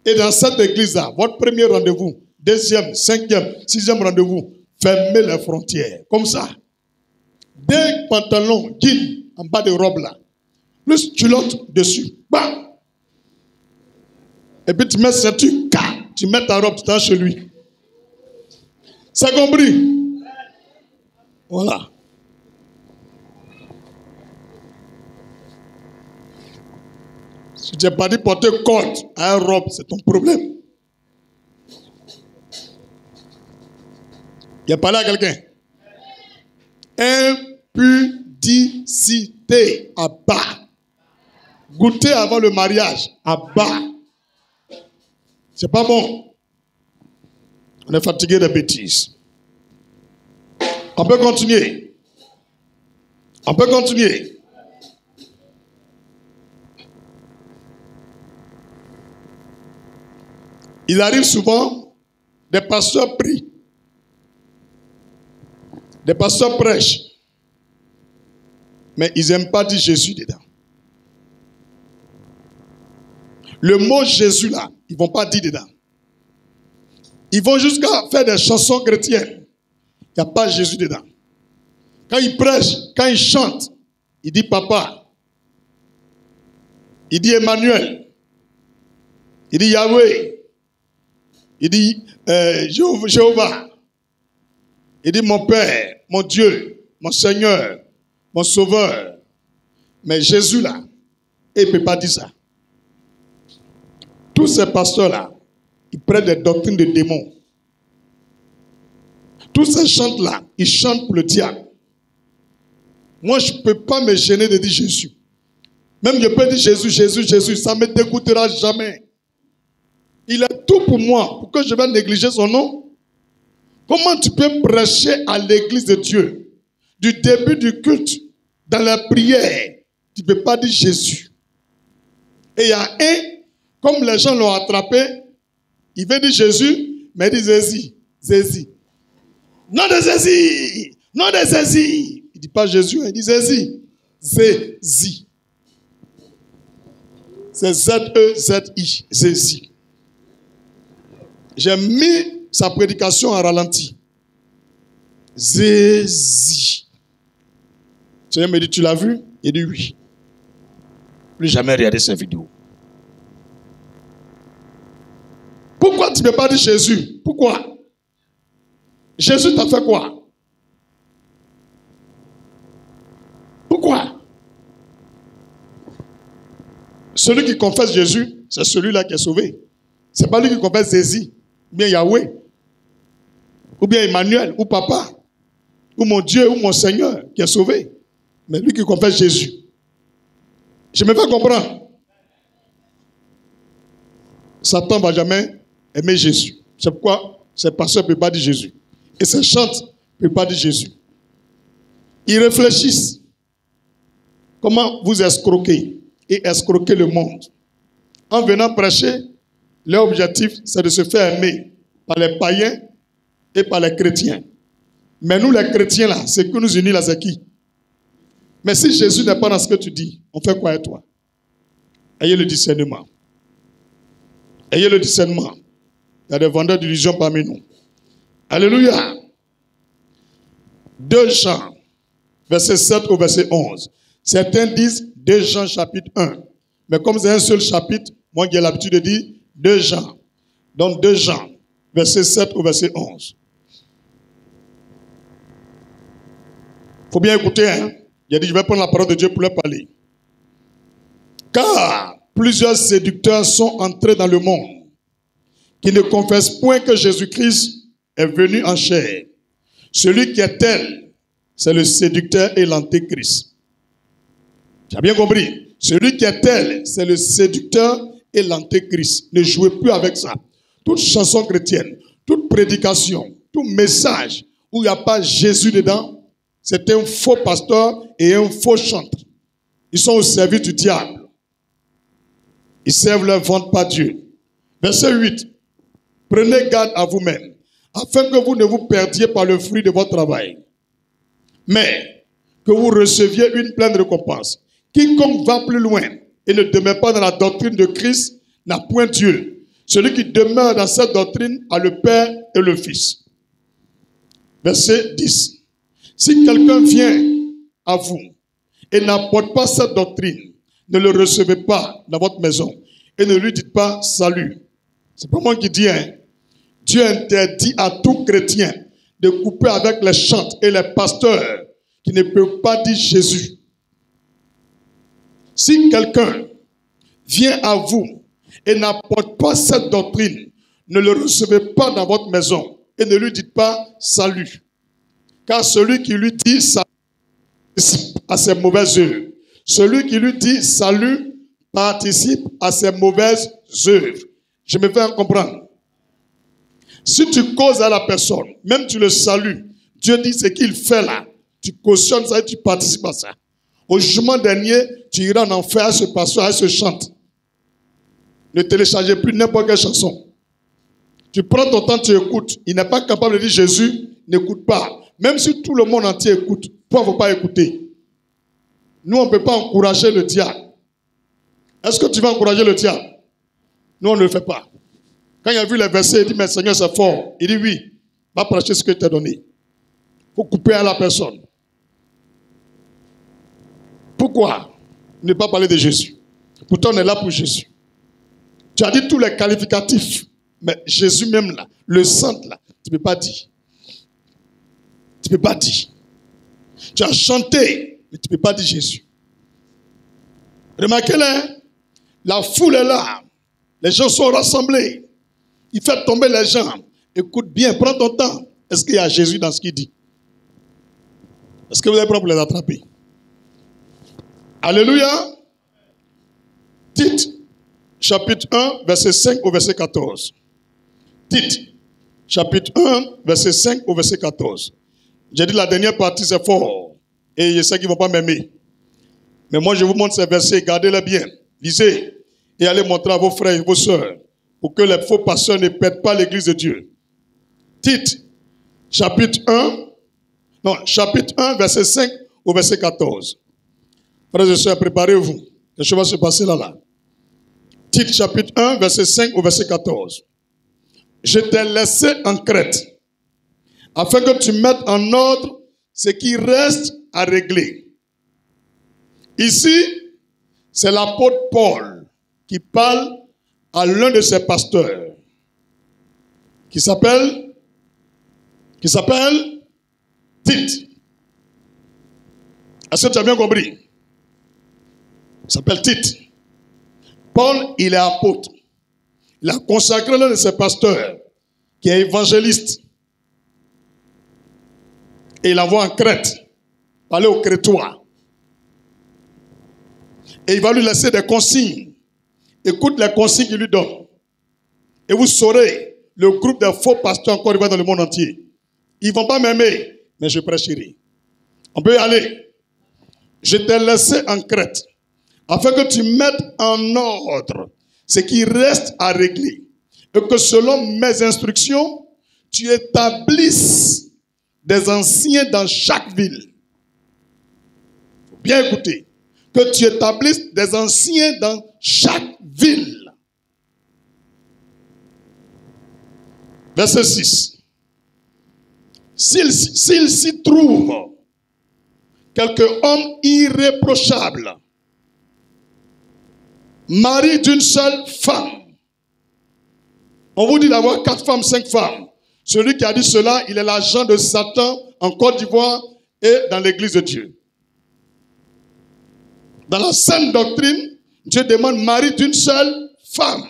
Et dans cette église-là, votre premier rendez-vous, 2e, 5e, 6e rendez-vous, fermez les frontières. Comme ça. Des pantalons, jeans, en bas de robe là. Plus culotte dessus. Bam! Et puis tu mets ceinture, tu mets ta robe, tu t'en chez lui. C'est compris? Voilà. Si tu n'es pas dit porter corde à un robe, c'est ton problème. Il a parlé à quelqu'un. Impudicité à bas. Goûter avant le mariage à bas. C'est pas bon. On est fatigué de bêtises. On peut continuer. On peut continuer. Il arrive souvent, des pasteurs prient. Des pasteurs prêchent. Mais ils n'aiment pas dire Jésus dedans. Le mot Jésus là, ils ne vont pas dire dedans. Ils vont jusqu'à faire des chansons chrétiennes. Il n'y a pas Jésus dedans. Quand ils prêchent, quand ils chantent, il dit papa. Il dit Emmanuel. Il dit Yahweh. Il dit Jéhovah. Il dit mon Père, mon Dieu, mon Seigneur, mon Sauveur. Mais Jésus là, il ne peut pas dire ça. Tous ces pasteurs-là, ils prennent des doctrines de démons. Tous ces chants-là, ils chantent pour le diable. Moi, je ne peux pas me gêner de dire Jésus. Même je peux dire Jésus, Jésus, Jésus, ça ne me dégoûtera jamais. Il est tout pour moi. Pourquoi je vais négliger son nom? Comment tu peux prêcher à l'église de Dieu, du début du culte, dans la prière, tu ne peux pas dire Jésus? Et il y a un, comme les gens l'ont attrapé, il veut dire Jésus, mais il dit Zézi, Zézi. Nom de Zézi, nom de Zézi. Il ne dit pas Jésus, il dit Zézi, Zézi. C'est Z-E-Z-I, Zézi. J'ai mis sa prédication en ralenti. Zézi. Le Seigneur me dit, tu l'as vu? Il dit oui. Plus jamais regarder cette vidéo. Pourquoi tu ne peux pas dire Jésus? Pourquoi? Jésus t'a fait quoi? Pourquoi? Celui qui confesse Jésus, c'est celui-là qui est sauvé. Ce n'est pas lui qui confesse Zézi, ou bien Yahweh, ou bien Emmanuel, ou Papa, ou mon Dieu, ou mon Seigneur qui est sauvé. Mais lui qui confesse Jésus. Je me fais comprendre. Satan ne va jamais aimer Jésus. C'est pourquoi ces pasteurs ne peuvent pas dire Jésus. Et ces chantes ne peuvent pas dire Jésus. Ils réfléchissent. Comment vous escroquer et escroquer le monde. En venant prêcher, leur objectif, c'est de se faire aimer par les païens et par les chrétiens. Mais nous, les chrétiens, là, ce qui nous unit, là, c'est qui? Mais si Jésus n'est pas dans ce que tu dis, on fait quoi avec toi? Ayez le discernement. Ayez le discernement. Il y a des vendeurs d'illusions parmi nous. Alléluia. 2 Jean, verset 7 au verset 11. Certains disent 2 Jean chapitre 1. Mais comme c'est un seul chapitre, moi j'ai l'habitude de dire 2 Jean. Donc 2 Jean, verset 7 au verset 11. Il faut bien écouter, hein. Il a dit, je vais prendre la parole de Dieu pour leur parler. Car plusieurs séducteurs sont entrés dans le monde, qui ne confessent point que Jésus-Christ est venu en chair. Celui qui est tel, c'est le séducteur et l'antéchrist. Tu as bien compris? Celui qui est tel, c'est le séducteur et l'antéchrist. Ne jouez plus avec ça. Toute chanson chrétienne, toute prédication, tout message où il n'y a pas Jésus dedans, c'est un faux pasteur et un faux chanteur. Ils sont au service du diable. Ils servent leur ventre, pas Dieu. Verset 8. Prenez garde à vous-même, afin que vous ne vous perdiez par le fruit de votre travail, mais que vous receviez une pleine récompense. Quiconque va plus loin et ne demeure pas dans la doctrine de Christ n'a point Dieu. Celui qui demeure dans cette doctrine a le Père et le Fils. Verset 10. Si quelqu'un vient à vous et n'apporte pas cette doctrine, ne le recevez pas dans votre maison et ne lui dites pas salut. C'est pas moi qui dis, hein. Dieu interdit à tout chrétien de couper avec les chantes et les pasteurs qui ne peuvent pas dire Jésus. Si quelqu'un vient à vous et n'apporte pas cette doctrine, ne le recevez pas dans votre maison et ne lui dites pas salut. Car celui qui lui dit salut participe à ses mauvaises œuvres. Celui qui lui dit salut participe à ses mauvaises œuvres. Je me fais comprendre. Si tu causes à la personne, même tu le salues, Dieu dit ce qu'il fait là, tu cautionnes ça et tu participes à ça. Au jugement dernier, tu iras en enfer à ce pasteur, à ce chante. Ne téléchargez plus n'importe quelle chanson. Tu prends ton temps, tu écoutes. Il n'est pas capable de dire Jésus, n'écoute pas. Même si tout le monde entier écoute, toi, il ne faut pas écouter. Nous, on ne peut pas encourager le diable. Est-ce que tu vas encourager le diable? Nous, on ne le fait pas. Quand il a vu les versets, il dit, mais Seigneur, c'est fort. Il dit, oui, va prêcher ce que je t'ai donné. Il faut couper à la personne. Pourquoi ne pas parler de Jésus? Pourtant, on est là pour Jésus. Tu as dit tous les qualificatifs, mais Jésus même là, le saint là, tu ne peux pas dire. Tu ne peux pas dire. Tu as chanté, mais tu ne peux pas dire Jésus. Remarquez-le, la foule est là. Les gens sont rassemblés. Il fait tomber les gens. Écoute bien, prends ton temps. Est-ce qu'il y a Jésus dans ce qu'il dit? Est-ce que vous avez prêt pour les attraper? Alléluia. Tite, chapitre 1, verset 5 au verset 14. Tite, chapitre 1, verset 5 au verset 14. J'ai dit la dernière partie, c'est fort. Et je sais qu'ils ne vont pas m'aimer. Mais moi, je vous montre ces versets, gardez-les bien. Lisez et allez montrer à vos frères et vos sœurs pour que les faux pasteurs ne perdent pas l'église de Dieu. Tite, chapitre 1, verset 5 au verset 14. Frères et sœurs, préparez-vous. Quelque chose va se passer là. Tite, chapitre 1, verset 5 au verset 14. Je t'ai laissé en Crète, afin que tu mettes en ordre ce qui reste à régler. Ici, c'est l'apôtre Paul qui parle à l'un de ses pasteurs, qui s'appelle Tite. Est-ce que tu as bien compris? Il s'appelle Tite. Paul, il est apôtre. Il a consacré l'un de ses pasteurs, qui est évangéliste. Et il envoie en Crète, parler aux Crétois. Et il va lui laisser des consignes. Écoute les consignes qu'il lui donne. Et vous saurez, le groupe de faux pasteurs encore dans le monde entier. Ils ne vont pas m'aimer, mais je prêcherai. On peut y aller. Je t'ai laissé en Crète, afin que tu mettes en ordre ce qui reste à régler. Et que selon mes instructions, tu établisses des anciens dans chaque ville. Bien écoutez. Que tu établisses des anciens dans chaque ville. Verset 6. S'il s'y trouve quelque homme irréprochable, mari d'une seule femme. On vous dit d'avoir 4 femmes, 5 femmes. Celui qui a dit cela, il est l'agent de Satan en Côte d'Ivoire et dans l'église de Dieu. Dans la sainte doctrine, Dieu demande mari d'une seule femme.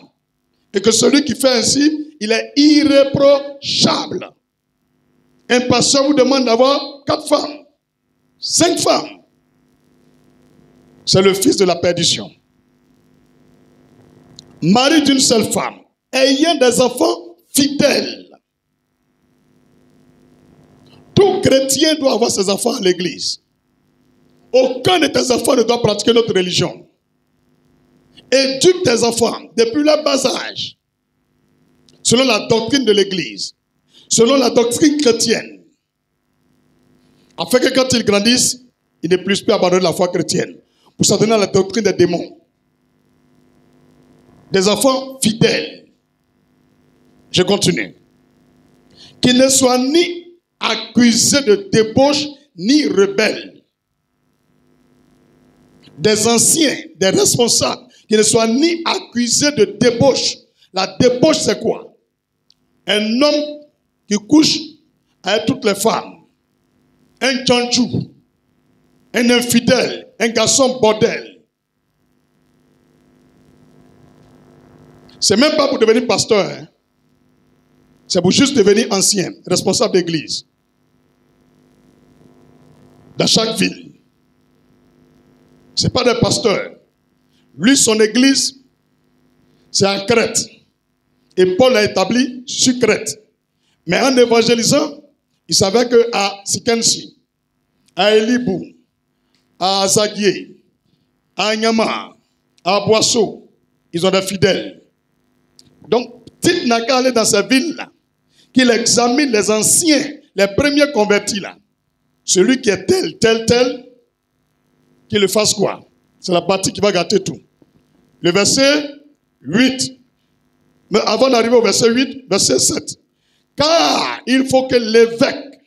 Et que celui qui fait ainsi, il est irréprochable. Un pasteur vous demande d'avoir 4 femmes, 5 femmes. C'est le fils de la perdition. Mari d'une seule femme, ayant des enfants fidèles. Tout chrétien doit avoir ses enfants à l'église. Aucun de tes enfants ne doit pratiquer notre religion. Éduque tes enfants depuis leur bas âge, selon la doctrine de l'église, selon la doctrine chrétienne, afin que quand ils grandissent, ils ne puissent plus abandonner la foi chrétienne, pour s'en donner à la doctrine des démons. Des enfants fidèles. Je continue. Qui ne soient ni accusés de débauche, ni rebelles. Des anciens, des responsables, qui ne soient ni accusés de débauche. La débauche, c'est quoi? Un homme qui couche avec toutes les femmes. Un tchandjou. Un infidèle. Un garçon bordel. C'est même pas pour devenir pasteur. Hein. C'est pour juste devenir ancien, responsable d'église. Dans chaque ville. Ce n'est pas des pasteurs. Lui, son église, c'est en Crète. Et Paul l'a établi sur Crète. Mais en évangélisant, il savait qu'à Sikensi, à Elibou, à Zaguié, à Nyama, à Boisseau, ils ont des fidèles. Donc, Tite n'a qu'à aller dans ces villes-là, qu'il examine les anciens, les premiers convertis là. Celui qui est tel, qu'il le fasse quoi? C'est la partie qui va gâter tout. Le verset 8. Mais avant d'arriver au verset 8, verset 7. Car il faut que l'évêque,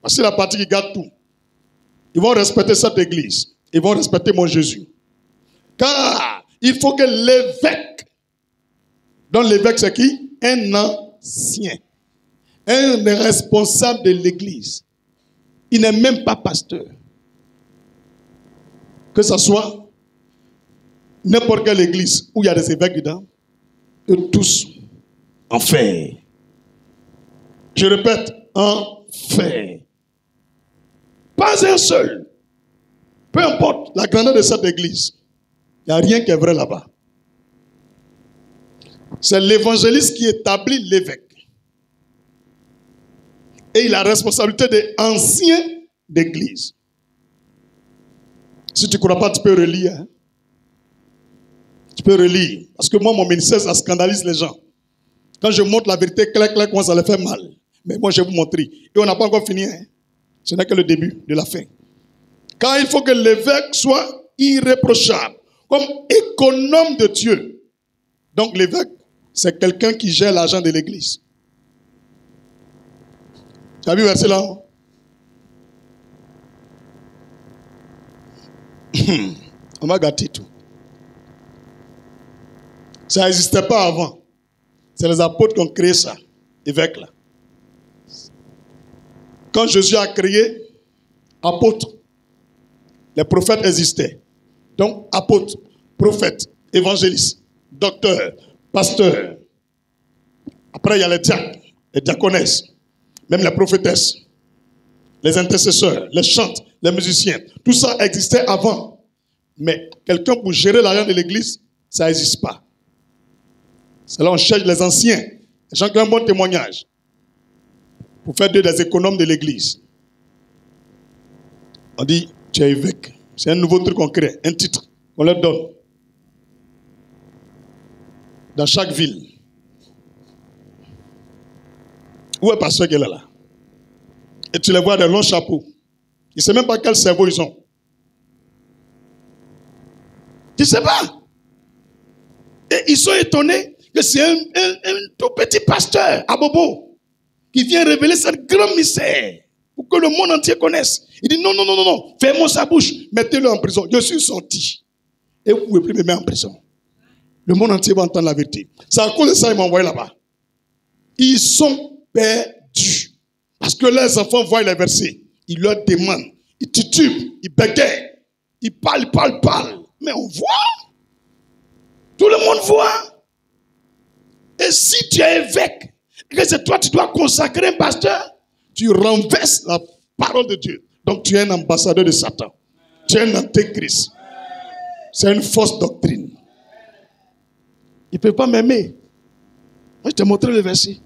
parce que c'est la partie qui gâte tout, ils vont respecter cette église. Ils vont respecter mon Jésus. Car il faut que l'évêque, donc l'évêque c'est qui? Un ancien. Un responsable de l'église. Il n'est même pas pasteur. Que ce soit n'importe quelle église où il y a des évêques dedans, eux tous en fer. Je répète, en fer. Pas un seul. Peu importe la grandeur de cette église, il n'y a rien qui est vrai là-bas. C'est l'évangéliste qui établit l'évêque. Et il a la responsabilité des anciens d'église. Si tu ne crois pas, tu peux relire. Hein? Tu peux relire. Parce que moi, mon ministère, ça scandalise les gens. Quand je montre la vérité, clac, moi, ça les fait mal. Mais moi, je vais vous montrer. Et on n'a pas encore fini. Hein? Ce n'est que le début de la fin. Car il faut que l'évêque soit irréprochable, comme économe de Dieu. Donc l'évêque, c'est quelqu'un qui gère l'argent de l'église. Tu as vu le verset là? On m'a gâté tout. Ça n'existait pas avant. C'est les apôtres qui ont créé ça, évêque là. Quand Jésus a créé apôtre, les prophètes existaient. Donc apôtre, prophète, évangéliste, docteur, pasteur. Après il y a les diacres, les diaconesses, même les prophétesses, les intercesseurs, les chantres, les musiciens. Tout ça existait avant. Mais quelqu'un pour gérer l'argent de l'église, ça n'existe pas. C'est là on cherche les anciens, les gens qui ont un bon témoignage, pour faire des économes de l'église. On dit, tu es évêque. C'est un nouveau truc qu'on crée, un titre qu'on leur donne. Dans chaque ville. Où est le pasteur qui est là? Et tu les vois des longs chapeaux. Ils ne savent même pas quel cerveau ils ont. Tu ne sais pas. Et ils sont étonnés que c'est un tout petit pasteur à Bobo qui vient révéler cette grande mystère pour que le monde entier connaisse. Il dit non, fermons sa bouche, mettez-le en prison. Je suis sorti. Et vous ne pouvez plus me mettre en prison. Le monde entier va entendre la vérité. C'est à cause de ça qu'ils m'ont envoyé là-bas. Ils sont perdus. Parce que leurs enfants voient les versets. Ils leur demandent. Ils titubent. Ils bégayent. Ils parlent. Mais on voit. Tout le monde voit. Et si tu es évêque, et que c'est toi, tu dois consacrer un pasteur, tu renverses la parole de Dieu. Donc tu es un ambassadeur de Satan. Tu es un antéchrist. C'est une fausse doctrine. Il ne peut pas m'aimer. Moi, je t'ai montré le verset.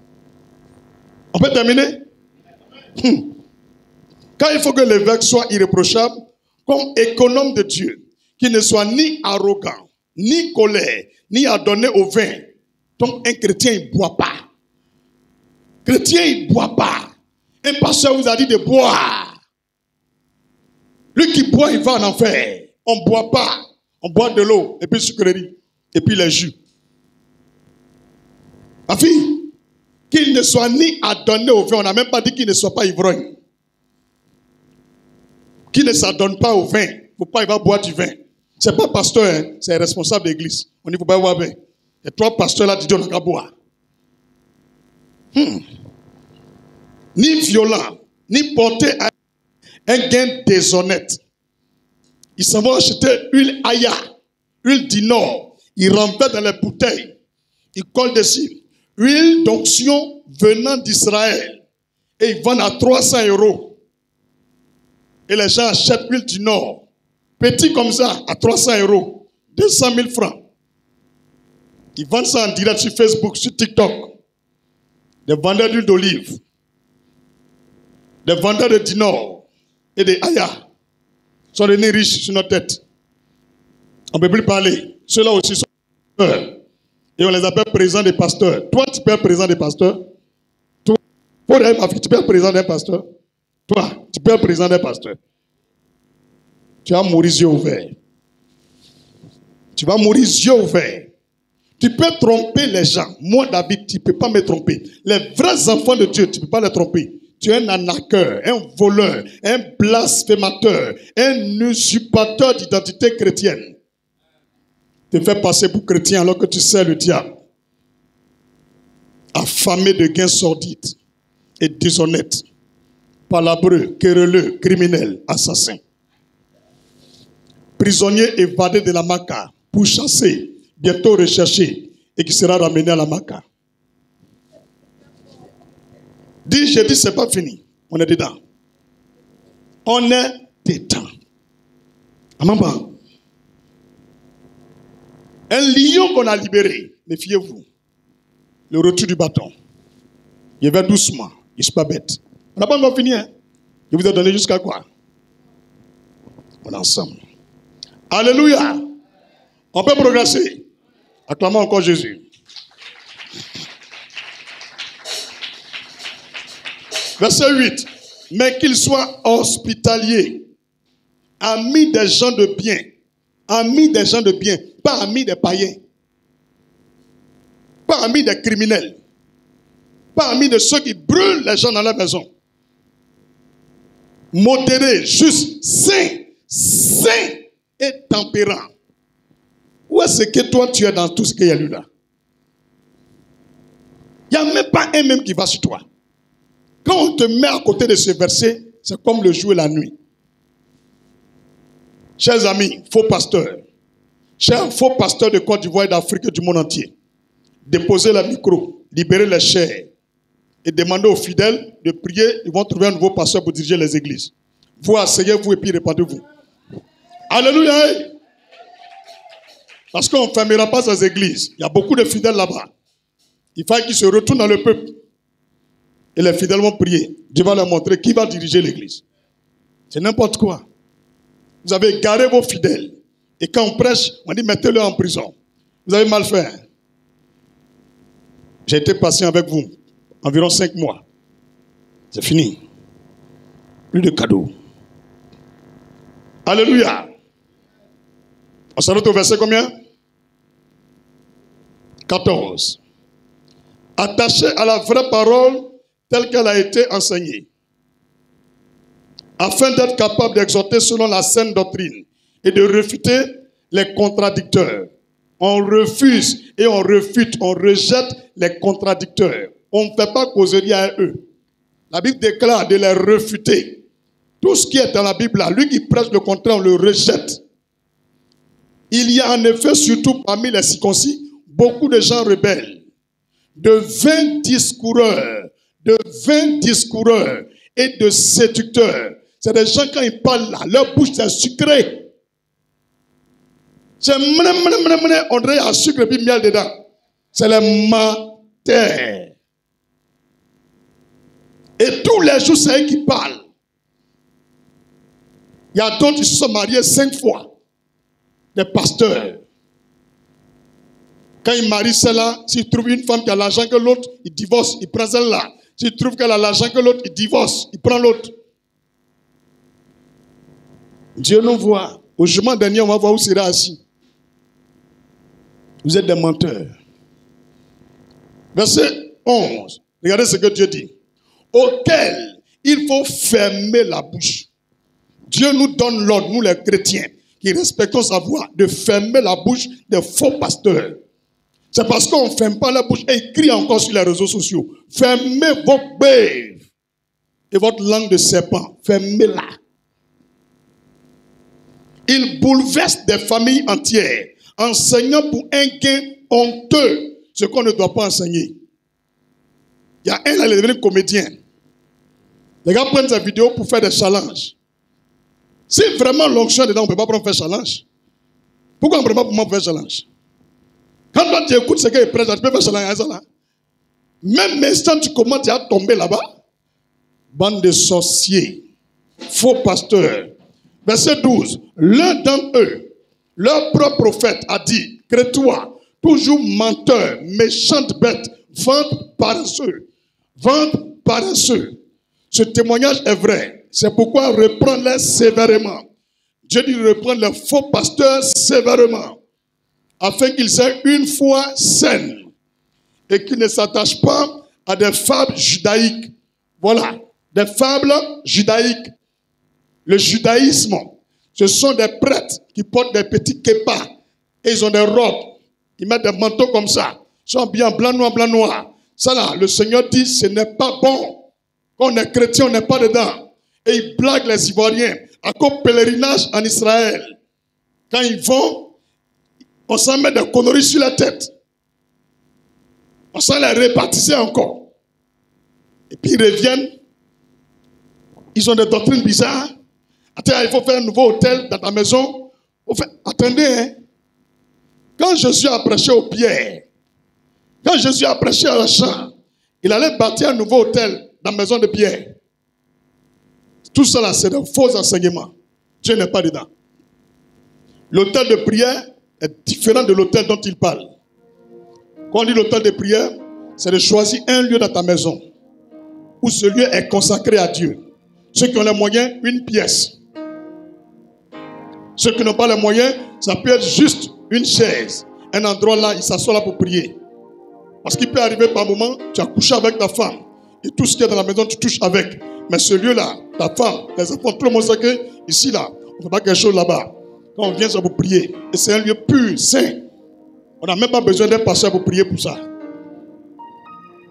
On peut terminer? Quand il faut que l'évêque soit irréprochable, comme économe de Dieu, qu'il ne soit ni arrogant, ni colère, ni adonné au vin. Donc un chrétien, il ne boit pas. Chrétien, il ne boit pas. Un pasteur vous a dit de boire. Lui qui boit, il va en enfer. On ne boit pas. On boit de l'eau, et puis sucrerie, et puis les jus. Ma fille, qu'il ne soit ni adonné au vin, on n'a même pas dit qu'il ne soit pas ivrogne. Qu'il ne s'adonne pas au vin. Il ne faut pas, il va boire du vin. Ce n'est pas pasteur, hein, c'est responsable d'église. On dit, il ne faut pas boire vin. Et trois pasteurs là, disent, on va boire. Ni violent, ni porté à un gain déshonnête. Ils s'en vont acheter huile Aya, huile d'Inor. Ils renversent dans les bouteilles. Ils collent dessus. Huile d'onction venant d'Israël. Et ils vendent à 300 €. Et les gens achètent l'huile du Nord. Petit comme ça, à 300 €. 200 000 francs. Ils vendent ça en direct sur Facebook, sur TikTok. Des vendeurs d'huile d'olive. Des vendeurs de dinor et de aya sont devenus riches sur notre tête. On ne peut plus parler. Ceux-là aussi sont pasteurs. Et on les appelle présidents des pasteurs. Toi, tu peux être président des pasteurs. Toi, tu peux être président d'un pasteur. Toi, tu peux être président d'un pasteur. Tu vas mourir yeux ouverts. Tu vas mourir yeux ouverts. Tu peux tromper les gens. Moi, David, tu ne peux pas me tromper. Les vrais enfants de Dieu, tu ne peux pas les tromper. Tu es un arnaqueur, un voleur, un blasphémateur, un usurpateur d'identité chrétienne. Tu te fais passer pour chrétien alors que tu sers le diable. Affamé de gains sordides et déshonnêtes. Palabreux, querelleux, criminel, assassin. Prisonnier évadé de la Maka, pourchassé, bientôt recherché et qui sera ramené à la Maka. Dis, j'ai dit, c'est pas fini. On est dedans. On est dedans. Amamba. Un lion qu'on a libéré. Méfiez-vous. Le retour du bâton. Il va doucement. Il ne suis pas bête. On n'a pas encore fini. Hein? Je vous ai donné jusqu'à quoi? On est ensemble. Alléluia. On peut progresser. Acclamons encore Jésus. Verset 8. Mais qu'il soit hospitalier, ami des gens de bien, ami des gens de bien, pas ami des païens, pas ami des criminels, pas ami de ceux qui brûlent les gens dans la maison. Modéré, juste, saint et tempérant. Où est-ce que toi tu es dans tout ce qu'il y a lu là? Il n'y a même pas un même qui va sur toi. Quand on te met à côté de ce verset, c'est comme le jour et la nuit. Chers amis, faux pasteurs, chers faux pasteurs de Côte d'Ivoire et d'Afrique et du monde entier, déposez le micro, libérez les chairs et demandez aux fidèles de prier. Ils vont trouver un nouveau pasteur pour diriger les églises. Vous asseyez-vous et puis répandez-vous. Alléluia! Parce qu'on ne fermera pas ces églises. Il y a beaucoup de fidèles là-bas. Il faut qu'ils se retournent dans le peuple. Et les fidèles vont prier. Dieu va leur montrer qui va diriger l'église. C'est n'importe quoi. Vous avez garé vos fidèles. Et quand on prêche, on dit mettez-le en prison. Vous avez mal fait. Hein? J'ai été patient avec vous. Environ 5 mois. C'est fini. Plus de cadeaux. Alléluia. On s'arrête au verset combien? 14. Attaché à la vraie parole telle qu'elle a été enseignée, afin d'être capable d'exhorter selon la saine doctrine et de réfuter les contradicteurs. On refuse et on refute, on rejette les contradicteurs. On ne fait pas causerie à eux. La Bible déclare de les refuter. Tout ce qui est dans la Bible, là, lui qui prêche le contraire, on le rejette. Il y a en effet, surtout parmi les circoncis, beaucoup de gens rebelles, de vains discoureurs et de séducteurs. C'est des gens, quand ils parlent là, leur bouche c'est sucré. C'est on dirait un sucre et puis miel dedans. C'est les menteurs. Et tous les jours, c'est eux qui parlent. Il y a d'autres qui se sont mariés 5 fois. Des pasteurs. Quand ils marient celle-là, s'ils trouvent une femme qui a l'argent que l'autre, ils divorcent, ils prennent celle-là. S'ils trouvent qu'elle a l'argent que l'autre, ils divorcent, ils prennent l'autre. Dieu nous voit. Au jugement dernier, on va voir où sera assis. Vous êtes des menteurs. Verset 11. Regardez ce que Dieu dit. Auquel il faut fermer la bouche. Dieu nous donne l'ordre, nous les chrétiens, qui respectons sa voix, de fermer la bouche des faux pasteurs. C'est parce qu'on ne ferme pas la bouche et ils crient encore sur les réseaux sociaux. Fermez vos bêtes et votre langue de serpent. Fermez-la. Ils bouleversent des familles entières, enseignant pour un gain honteux ce qu'on ne doit pas enseigner. Il y a un là, il est devenu comédien. Les gars prennent sa vidéo pour faire des challenges. Si vraiment l'onction est dedans, on ne peut pas prendre faire challenge. Pourquoi on ne peut pas pour faire challenge? Quand toi tu écoutes ce qu'il prête, tu peux faire challenge. Même l'instant tu commences à tomber là-bas. Bande de sorciers, faux pasteurs. Verset 12. L'un d'entre eux, leur propre prophète, a dit, crée-toi, toujours menteur, méchante bête, vente paresseux. Vente paresseux. Ce témoignage est vrai. C'est pourquoi reprends-les sévèrement. Dieu dit de reprendre les faux pasteurs sévèrement, afin qu'ils soient une foi saine et qu'ils ne s'attachent pas à des fables judaïques. Voilà, des fables judaïques. Le judaïsme, ce sont des prêtres qui portent des petits képas et ils ont des robes. Ils mettent des manteaux comme ça. Ils sont bien blanc, noir, blanc, noir. Ça là, le Seigneur dit, ce n'est pas bon. Quand on est chrétien, on n'est pas dedans. Et ils blaguent les Ivoiriens. À cause pèlerinage en Israël. Quand ils vont, on s'en met des conneries sur la tête. On s'en les répartissait encore. Et puis ils reviennent. Ils ont des doctrines bizarres. Attends, il faut faire un nouveau hôtel dans ta maison. Attendez, hein. Quand Jésus a prêché aux pierres, quand Jésus a prêché à la champ, il allait bâtir un nouveau hôtel dans la maison de Pierre. Tout cela, c'est de faux enseignements. Dieu n'est pas dedans. L'hôtel de prière est différent de l'hôtel dont il parle. Quand on dit l'hôtel de prière, c'est de choisir un lieu dans ta maison où ce lieu est consacré à Dieu. Ceux qui ont les moyens, une pièce. Ceux qui n'ont pas les moyens, ça peut être juste une chaise. Un endroit là, ils s'assoient là pour prier. Parce qu'il peut arriver par moment, tu as couché avec ta femme. Et tout ce qui est dans la maison, tu touches avec. Mais ce lieu-là, ta femme, les enfants, tout le monde sait que ici, là, on ne fait pas quelque chose là-bas. Quand on vient, c'est pour prier. Et c'est un lieu pur, saint. On n'a même pas besoin d'un pasteur pour prier pour ça.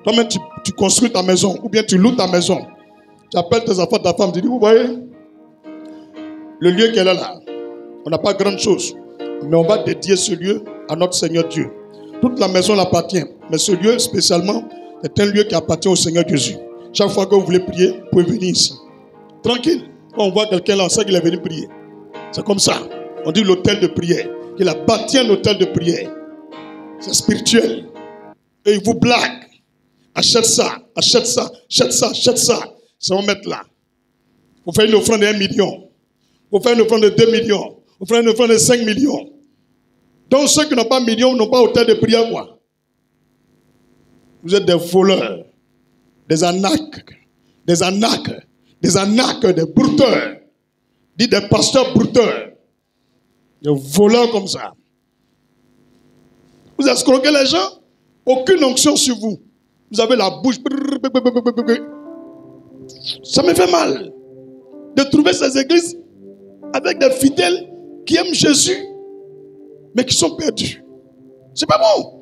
Toi-même, tu construis ta maison, ou bien tu loues ta maison. Tu appelles tes enfants, ta femme, tu dis, vous voyez, le lieu qu'elle est là, on n'a pas grande chose. Mais on va dédier ce lieu à notre Seigneur Dieu. Toute la maison l'appartient. Mais ce lieu, spécialement, est un lieu qui appartient au Seigneur Jésus. Chaque fois que vous voulez prier, vous pouvez venir ici. Tranquille. Quand on voit quelqu'un là, on sait qu'il est venu prier. C'est comme ça. On dit l'hôtel de prière. Il a bâti un hôtel de prière. C'est spirituel. Et il vous blague. Achète ça, achète ça, achète ça, achète ça. Ça va mettre là. Vous faites une offrande de 1 million. Vous faites une offrande de 2 millions. Vous faites une offrande de 5 millions. Donc ceux qui n'ont pas millions n'ont pas hôtel de prière, quoi. Vous êtes des voleurs, des arnaques, des brouteurs. Dites des pasteurs brouteurs. Des voleurs comme ça. Vous escroquez les gens, aucune onction sur vous. Vous avez la bouche. Ça me fait mal de trouver ces églises avec des fidèles qui aiment Jésus, mais qui sont perdus. C'est pas bon.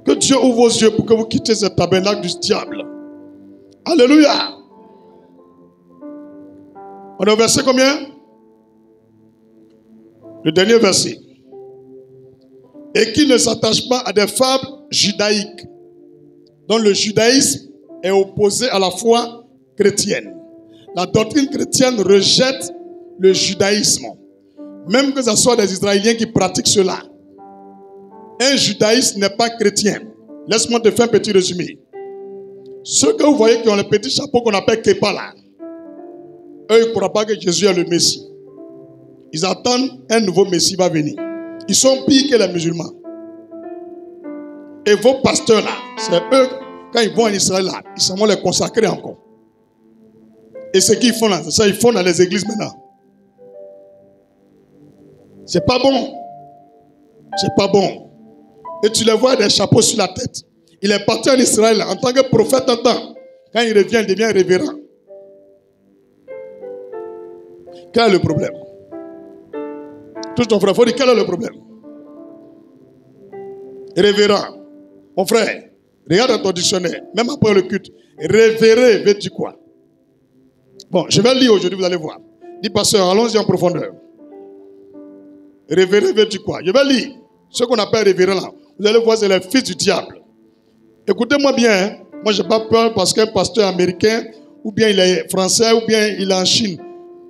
Que Dieu ouvre vos yeux pour que vous quittiez ce tabernacle du diable. Alléluia. On est au verset combien? Le dernier verset. Et qui ne s'attache pas à des fables judaïques, dont le judaïsme est opposé à la foi chrétienne. La doctrine chrétienne rejette le judaïsme. Même que ce soit des Israéliens qui pratiquent cela. Un judaïsme n'est pas chrétien. Laisse-moi te faire un petit résumé. Ceux que vous voyez qui ont le petit chapeau qu'on appelle Képa là, eux, ils ne croient pas que Jésus est le Messie. Ils attendent un nouveau Messie va venir. Ils sont pires que les musulmans. Et vos pasteurs là, c'est eux, quand ils vont en Israël là, ils s'en vont les consacrer encore. Et ce qu'ils font là, c'est ça, ils font dans les églises maintenant. C'est pas bon. C'est pas bon. Et tu les vois des chapeaux sur la tête. Il est parti en Israël en tant que prophète en temps. Quand il revient, il devient révérend. Quel est le problème? Touche ton frère, il faut dire quel est le problème? Révérend. Mon frère, regarde dans ton dictionnaire, même après le culte. Révérer veut dire quoi? Bon, je vais lire aujourd'hui, vous allez voir. Dis pasteur, allons-y en profondeur. Révérer veut dire quoi? Je vais lire ce qu'on appelle révérend là. Vous allez voir, c'est les fils du diable. Écoutez-moi bien, hein. Moi je n'ai pas peur parce qu'un pasteur américain, ou bien il est français, ou bien il est en Chine.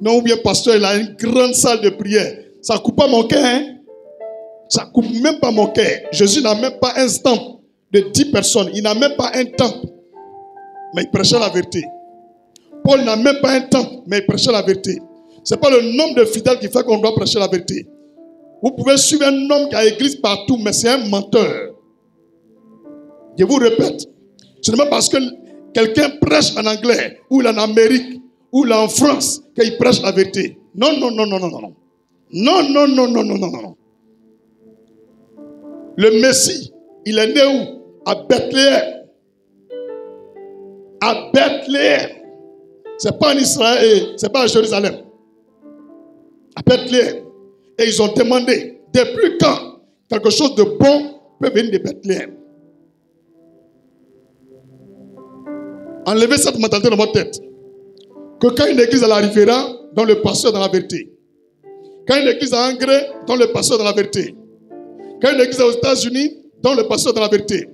Non, ou bien pasteur, il a une grande salle de prière. Ça ne coupe pas mon cœur, hein. Ça ne coupe même pas mon cœur. Jésus n'a même pas un temple de 10 personnes. Il n'a même pas un temple. Mais il prêchait la vérité. Paul n'a même pas un temple, mais il prêchait la vérité. Ce n'est pas le nombre de fidèles qui fait qu'on doit prêcher la vérité. Vous pouvez suivre un homme qui a l'église partout, mais c'est un menteur. Je vous répète. Ce n'est pas parce que quelqu'un prêche en anglais, ou il est en Amérique, ou il est en France, qu'il prêche la vérité. Non, non, non, non, non, non. Non, non, non, non, non, non, non. Le Messie, il est né où? À Bethléem. À Bethléem. Ce n'est pas en Israël, ce n'est pas à Jérusalem. À Bethléem. Et ils ont demandé, depuis quand quelque chose de bon peut venir de Bethléem? Enlevez cette mentalité dans votre tête. Que quand une église arrivera, dans le pasteur dans la vérité. Quand une église a engrais, dans le pasteur dans la vérité. Quand une église est aux États-Unis, dans le pasteur dans la vérité.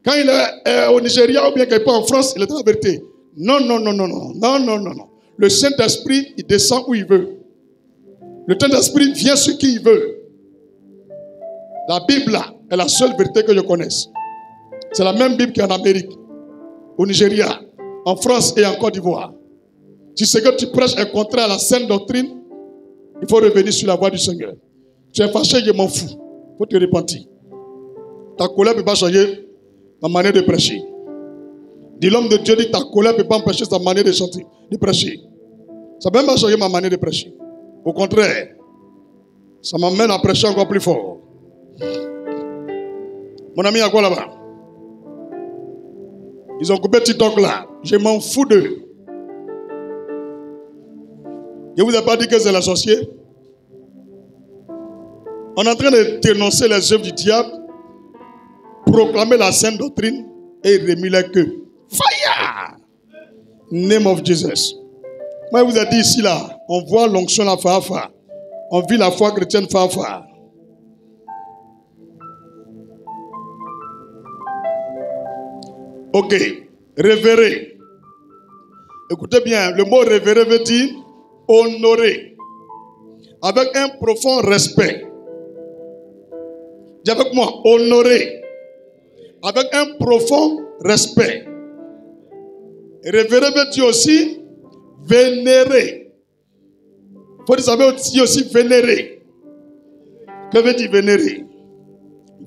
Quand il est au Nigeria ou bien quelque part en France, il est dans la vérité. Non, non, non, non, non, non, non, non, non. Le Saint-Esprit, il descend où il veut. Le Saint-Esprit vient sur qui il veut. La Bible là est la seule vérité que je connaisse. C'est la même Bible qu'en Amérique, au Nigeria, en France et en Côte d'Ivoire. Si ce que tu prêches est contraire à la saine doctrine, il faut revenir sur la voie du Seigneur. Tu es fâché, je m'en fous. Il faut te repentir. Ta colère ne peut pas changer ta manière de prêcher. Dis l'homme de Dieu dit ta colère ne peut pas empêcher sa manière de chanter, de prêcher. Ça ne peut même pas changer ma manière de prêcher. Au contraire, ça m'amène à prêcher encore plus fort. Mon ami, à quoi là-bas? Ils ont coupé TikTok là. Je m'en fous d'eux. Je ne vous ai pas dit que c'est l'associé. On est en train de dénoncer les œuvres du diable, proclamer la sainte doctrine et remuer les queues. Fire! Name of Jesus. Moi, je vous ai dit ici là, on voit l'onction la fa. On vit la foi chrétienne fa. Ok, révérer. Écoutez bien, le mot révérer veut dire honorer. Avec un profond respect. Dis avec moi, honorer. Avec un profond respect. Révérer veut dire aussi vénérer. Il faut dire aussi vénérer. Que veut dire vénérer?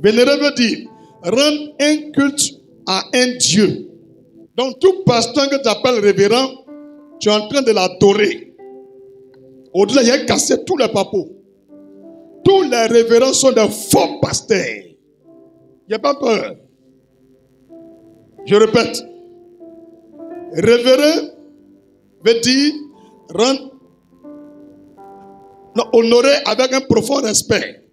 Vénérer veut dire rendre un culte à un Dieu. Donc tout pasteur que tu appelles révérend, tu es en train de l'adorer. Au-delà, il a cassé tous les papos. Tous les révérends sont des faux pasteurs. Il n'y a pas peur. Je répète. Révérer veut dire rendre, honorer avec un profond respect.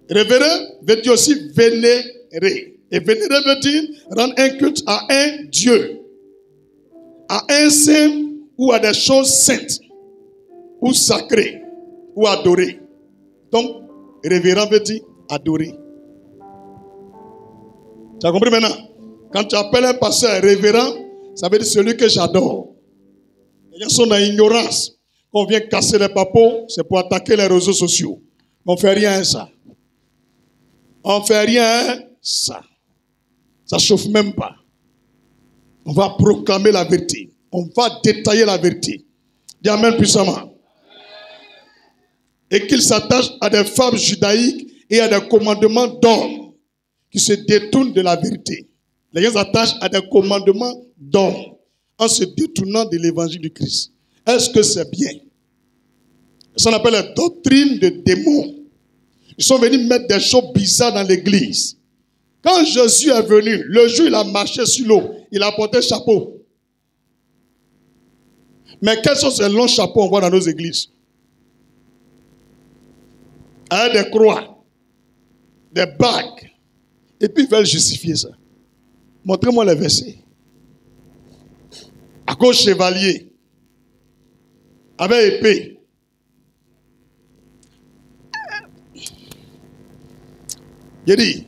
Révérer veut dire aussi vénérer. Et vénérer veut dire rendre un culte à un Dieu, à un saint ou à des choses saintes, ou sacrées, ou adorer. Donc, révérend veut dire adorer. Tu as compris maintenant? Quand tu appelles un pasteur révérend, ça veut dire celui que j'adore. Les gens sont dans l'ignorance. Quand on vient casser les papos, c'est pour attaquer les réseaux sociaux. On ne fait rien à ça. On ne fait rien à ça. Ça ne chauffe même pas. On va proclamer la vérité. On va détailler la vérité. Dis amen puissamment. Et qu'il s'attache à des femmes judaïques et à des commandements d'hommes qui se détournent de la vérité. Les gens s'attachent à des commandements d'hommes en se détournant de l'évangile du Christ. Est-ce que c'est bien? Ça s'appelle la doctrine de démons. Ils sont venus mettre des choses bizarres dans l'église. Quand Jésus est venu, le jour où il a marché sur l'eau, il a porté un chapeau. Mais quels sont ces longs chapeaux qu'on voit dans nos églises? Avec des croix, des bagues. Et puis ils veulent justifier ça. Montrez-moi les versets. À gauche, chevalier. Avec épée. J'ai dit,